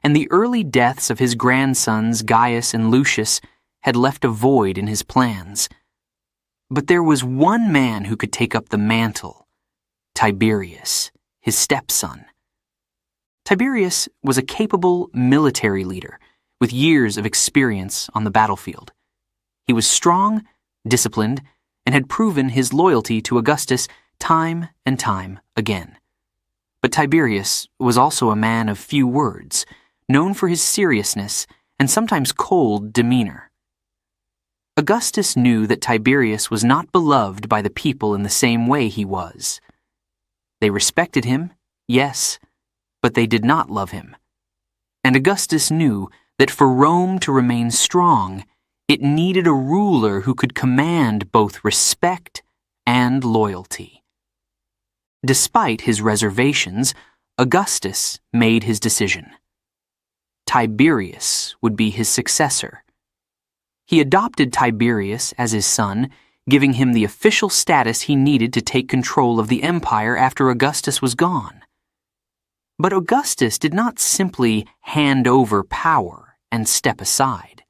and the early deaths of his grandsons Gaius and Lucius had left a void in his plans. But there was one man who could take up the mantle: Tiberius, his stepson. Tiberius was a capable military leader with years of experience on the battlefield. He was strong, disciplined, and had proven his loyalty to Augustus time and time again. But Tiberius was also a man of few words, known for his seriousness and sometimes cold demeanor. Augustus knew that Tiberius was not beloved by the people in the same way he was. They respected him, yes, but they did not love him. And Augustus knew that for Rome to remain strong, it needed a ruler who could command both respect and loyalty. Despite his reservations, Augustus made his decision. Tiberius would be his successor. He adopted Tiberius as his son, giving him the official status he needed to take control of the empire after Augustus was gone. But Augustus did not simply hand over power and step aside.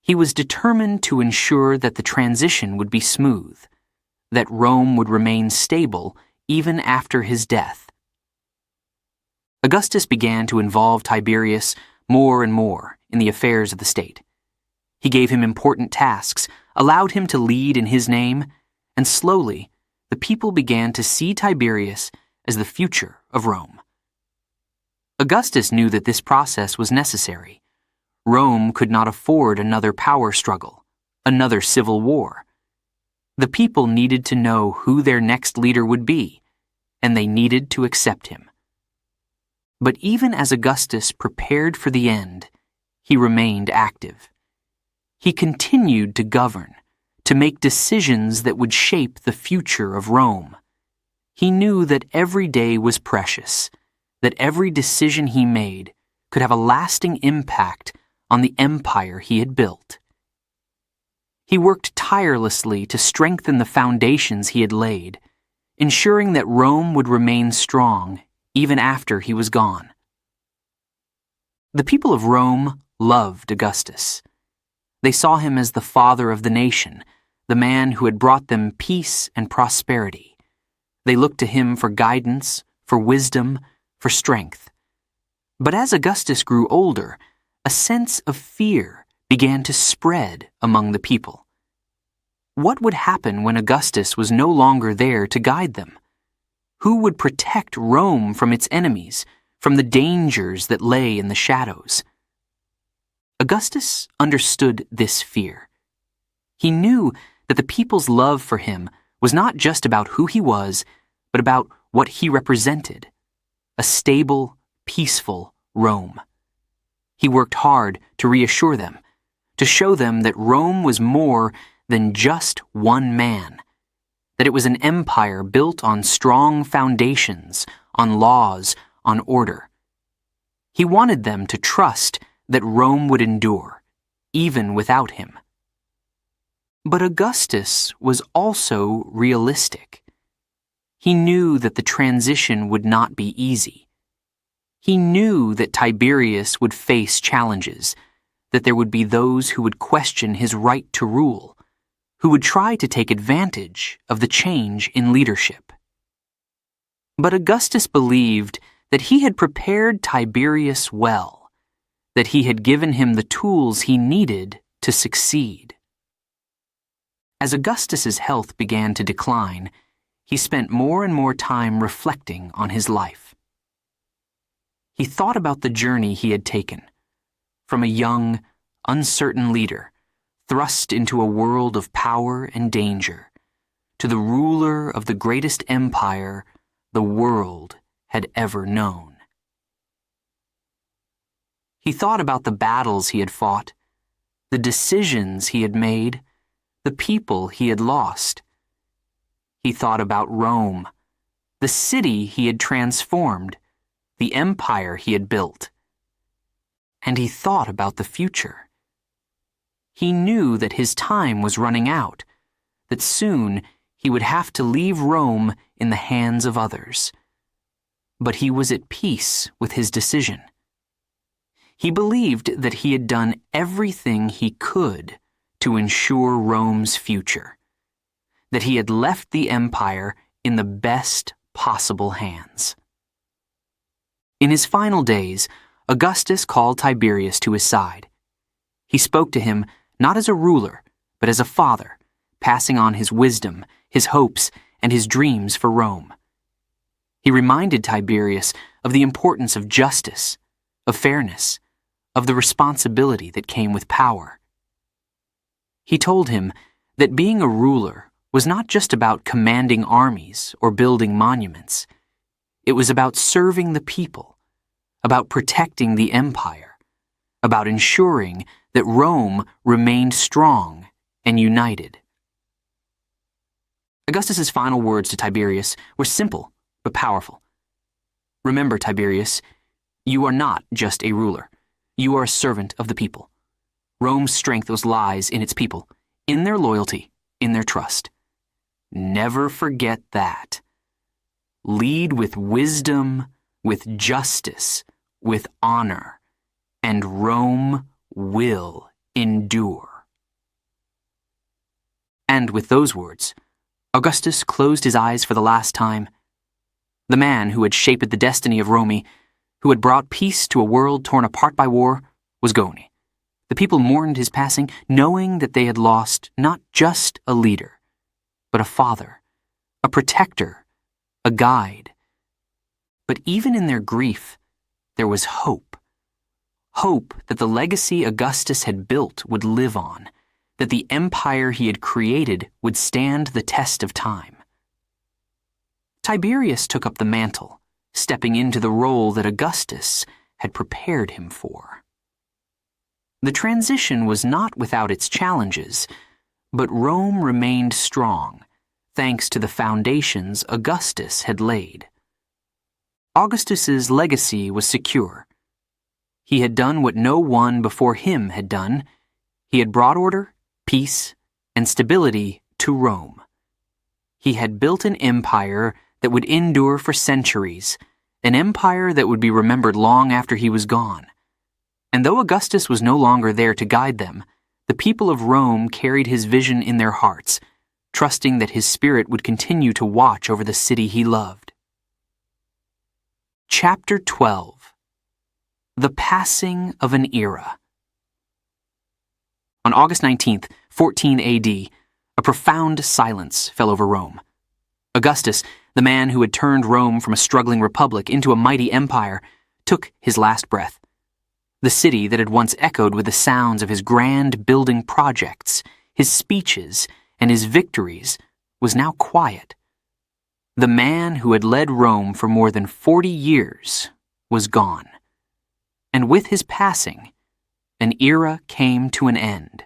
He was determined to ensure that the transition would be smooth, that Rome would remain stable even after his death. Augustus began to involve Tiberius more and more in the affairs of the state. He gave him important tasks, allowed him to lead in his name, and slowly the people began to see Tiberius as the future of Rome. Augustus knew that this process was necessary. Rome could not afford another power struggle, another civil war. The people needed to know who their next leader would be, and they needed to accept him. But even as Augustus prepared for the end, he remained active. He continued to govern, to make decisions that would shape the future of Rome. He knew that every day was precious, that every decision he made could have a lasting impact on the empire he had built. He worked tirelessly to strengthen the foundations he had laid, ensuring that Rome would remain strong even after he was gone. The people of Rome loved Augustus. They saw him as the father of the nation, the man who had brought them peace and prosperity. They looked to him for guidance, for wisdom, for strength. But as Augustus grew older, a sense of fear began to spread among the people. What would happen when Augustus was no longer there to guide them? Who would protect Rome from its enemies, from the dangers that lay in the shadows? Augustus understood this fear. He knew that the people's love for him was not just about who he was, but about what he represented: a stable, peaceful Rome. He worked hard to reassure them, to show them that Rome was more than just one man, that it was an empire built on strong foundations, on laws, on order. He wanted them to trust that Rome would endure, even without him. But Augustus was also realistic. He knew that the transition would not be easy. He knew that Tiberius would face challenges, that there would be those who would question his right to rule, who would try to take advantage of the change in leadership. But Augustus believed that he had prepared Tiberius well, that he had given him the tools he needed to succeed. As Augustus's health began to decline, he spent more and more time reflecting on his life. He thought about the journey he had taken, from a young, uncertain leader, thrust into a world of power and danger, to the ruler of the greatest empire the world had ever known. He thought about the battles he had fought, the decisions he had made, the people he had lost. He thought about Rome, the city he had transformed, the empire he had built. And he thought about the future. He knew that his time was running out, that soon he would have to leave Rome in the hands of others. But he was at peace with his decision. He believed that he had done everything he could to ensure Rome's future, that he had left the empire in the best possible hands. In his final days, Augustus called Tiberius to his side. He spoke to him not as a ruler, but as a father, passing on his wisdom, his hopes, and his dreams for Rome. He reminded Tiberius of the importance of justice, of fairness, of the responsibility that came with power. He told him that being a ruler was not just about commanding armies or building monuments. It was about serving the people, about protecting the empire, about ensuring that Rome remained strong and united. Augustus's final words to Tiberius were simple but powerful. Remember, Tiberius, you are not just a ruler. You are a servant of the people. Rome's strength lies in its people, in their loyalty, in their trust. Never forget that. Lead with wisdom, with justice, with honor, and Rome will endure. And with those words, Augustus closed his eyes for the last time. The man who had shaped the destiny of Rome, who had brought peace to a world torn apart by war, was gone. The people mourned his passing, knowing that they had lost not just a leader, but a father, a protector, a guide. But even in their grief, there was hope. Hope that the legacy Augustus had built would live on, that the empire he had created would stand the test of time. Tiberius took up the mantle, stepping into the role that Augustus had prepared him for. The transition was not without its challenges, but Rome remained strong, thanks to the foundations Augustus had laid. Augustus's legacy was secure. He had done what no one before him had done. He had brought order, peace, and stability to Rome. He had built an empire that would endure for centuries, an empire that would be remembered long after he was gone. And though Augustus was no longer there to guide them, the people of Rome carried his vision in their hearts, trusting that his spirit would continue to watch over the city he loved. Chapter 12. The Passing of an Era. On August 19th, 14 AD, a profound silence fell over Rome. Augustus, the man who had turned Rome from a struggling republic into a mighty empire, took his last breath. The city that had once echoed with the sounds of his grand building projects, his speeches, and his victories was now quiet. The man who had led Rome for more than 40 years was gone. And with his passing, an era came to an end.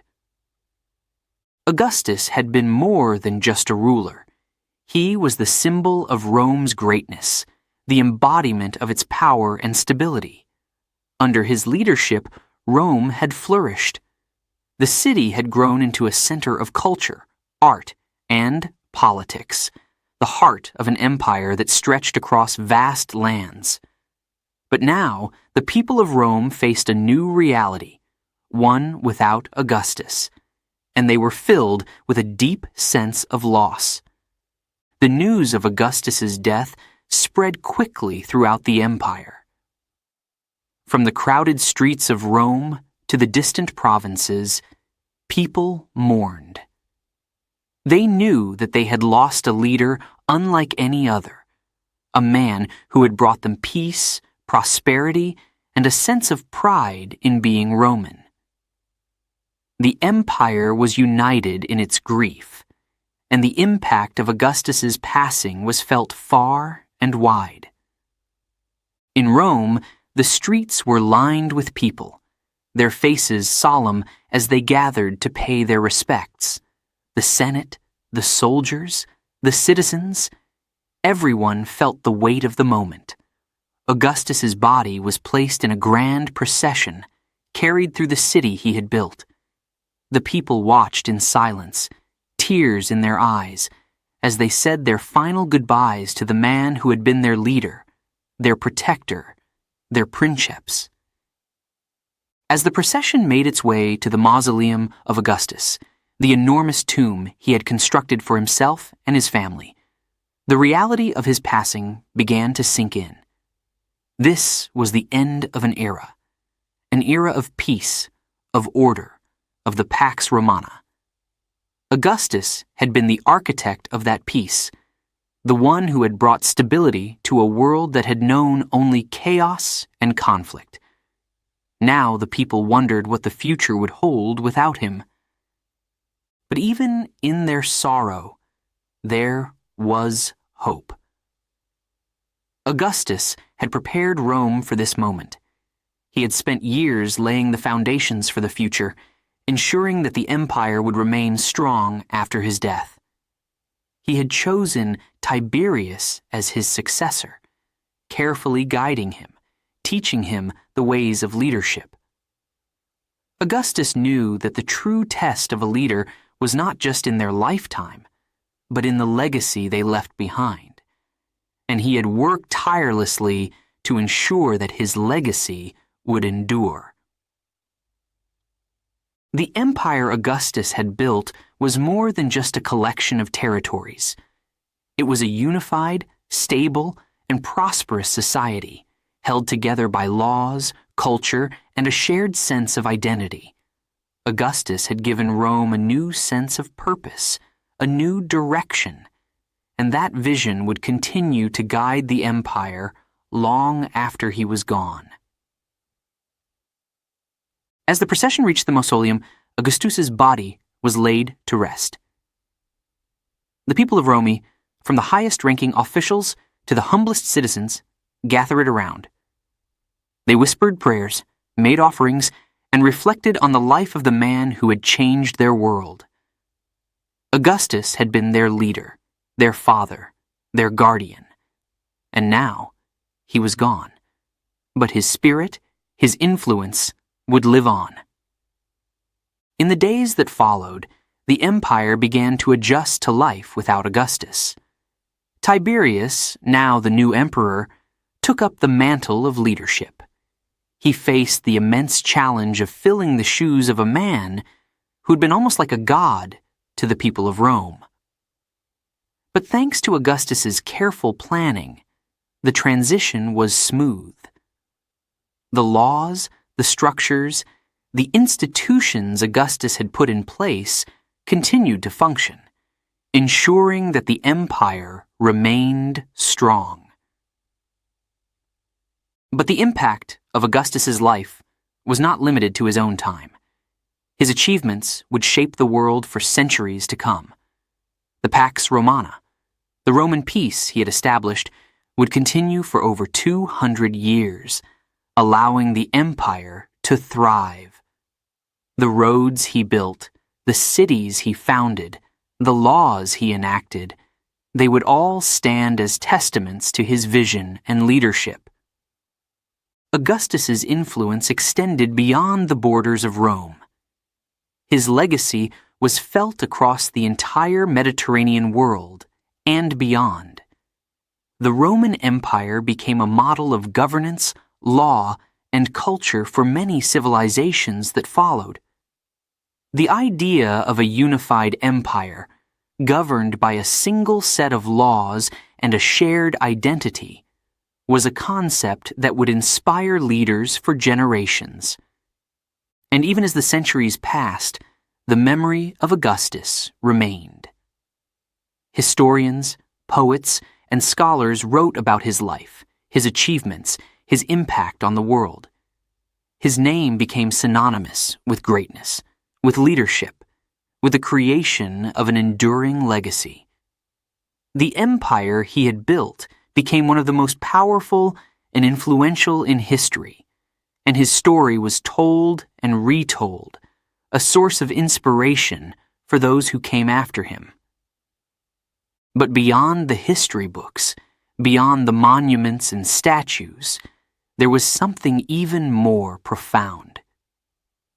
Augustus had been more than just a ruler. He was the symbol of Rome's greatness, the embodiment of its power and stability. Under his leadership, Rome had flourished. The city had grown into a center of culture, art, and politics, the heart of an empire that stretched across vast lands. But now, the people of Rome faced a new reality, one without Augustus, and they were filled with a deep sense of loss. The news of Augustus's death spread quickly throughout the empire. From the crowded streets of Rome to the distant provinces, people mourned. They knew that they had lost a leader unlike any other, a man who had brought them peace, prosperity, and a sense of pride in being Roman. The empire was united in its grief, and the impact of Augustus's passing was felt far and wide. In Rome, the streets were lined with people, their faces solemn as they gathered to pay their respects. The Senate, the soldiers, The citizens, everyone felt the weight of the moment. Augustus's body was placed in a grand procession, carried through the city he had built. The people watched in silence, tears in their eyes, as they said their final goodbyes to the man who had been their leader, their protector, their princeps. As the procession made its way to the mausoleum of Augustus, the enormous tomb he had constructed for himself and his family, the reality of his passing began to sink in. This was the end of an era of peace, of order, of the Pax Romana. Augustus had been the architect of that peace, the one who had brought stability to a world that had known only chaos and conflict. Now the people wondered what the future would hold without him. But even in their sorrow, there was hope. Augustus had prepared Rome for this moment. He had spent years laying the foundations for the future, ensuring that the empire would remain strong after his death. He had chosen Tiberius as his successor, carefully guiding him, teaching him the ways of leadership. Augustus knew that the true test of a leader was not just in their lifetime, but in the legacy they left behind. And he had worked tirelessly to ensure that his legacy would endure. The empire Augustus had built was more than just a collection of territories. It was a unified, stable, and prosperous society, held together by laws, culture, and a shared sense of identity. Augustus had given Rome a new sense of purpose, a new direction, and that vision would continue to guide the empire long after he was gone. As the procession reached the mausoleum, Augustus's body was laid to rest. The people of Rome, from the highest-ranking officials to the humblest citizens, gathered around. They whispered prayers, made offerings, and reflected on the life of the man who had changed their world. Augustus had been their leader, their father, their guardian. And now, he was gone. But his spirit, his influence, would live on. In the days that followed, the empire began to adjust to life without Augustus. Tiberius, now the new emperor, took up the mantle of leadership. He faced the immense challenge of filling the shoes of a man who had been almost like a god to the people of Rome. But thanks to Augustus's careful planning, the transition was smooth. The laws, the structures, the institutions Augustus had put in place continued to function, ensuring that the empire remained strong. But the impact of Augustus's life was not limited to his own time. His achievements would shape the world for centuries to come. The Pax Romana, the Roman peace he had established, would continue for over 200 years, allowing the empire to thrive. The roads he built, the cities he founded, the laws he enacted, they would all stand as testaments to his vision and leadership. Augustus's influence extended beyond the borders of Rome. His legacy was felt across the entire Mediterranean world and beyond. The Roman Empire became a model of governance, law, and culture for many civilizations that followed. The idea of a unified empire, governed by a single set of laws and a shared identity, was a concept that would inspire leaders for generations. And even as the centuries passed, the memory of Augustus remained. Historians, poets, and scholars wrote about his life, his achievements, his impact on the world. His name became synonymous with greatness, with leadership, with the creation of an enduring legacy. The empire he had built became one of the most powerful and influential in history, and his story was told and retold, a source of inspiration for those who came after him. But beyond the history books, beyond the monuments and statues, there was something even more profound.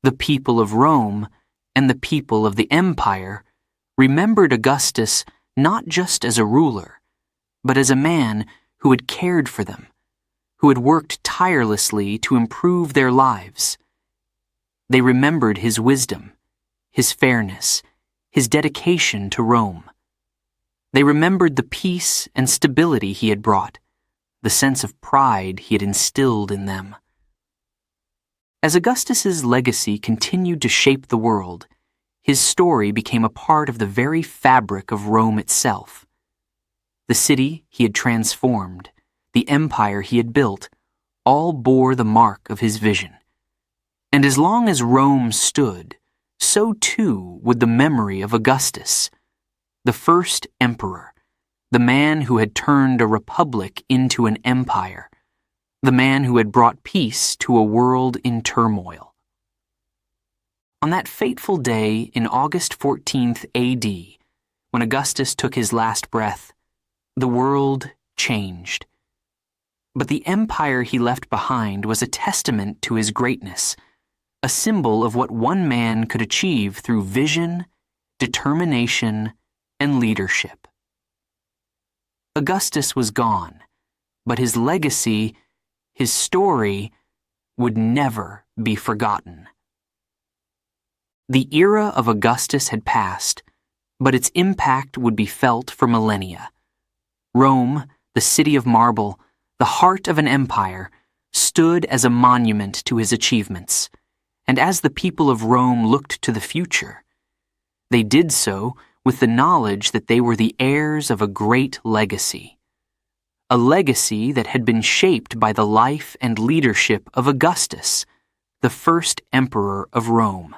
The people of Rome and the people of the empire remembered Augustus not just as a ruler, but as a man who had cared for them, who had worked tirelessly to improve their lives. They remembered his wisdom, his fairness, his dedication to Rome. They remembered the peace and stability he had brought, the sense of pride he had instilled in them. As Augustus's legacy continued to shape the world, his story became a part of the very fabric of Rome itself. The city he had transformed, the empire he had built, all bore the mark of his vision. And as long as Rome stood, so too would the memory of Augustus, the first emperor, the man who had turned a republic into an empire, the man who had brought peace to a world in turmoil. On that fateful day in August 14th AD, when Augustus took his last breath, the world changed. But the empire he left behind was a testament to his greatness, a symbol of what one man could achieve through vision, determination, and leadership. Augustus was gone, but his legacy, his story, would never be forgotten. The era of Augustus had passed, but its impact would be felt for millennia. Rome, the city of marble, the heart of an empire, stood as a monument to his achievements, and as the people of Rome looked to the future, they did so with the knowledge that they were the heirs of a great legacy, a legacy that had been shaped by the life and leadership of Augustus, the first emperor of Rome.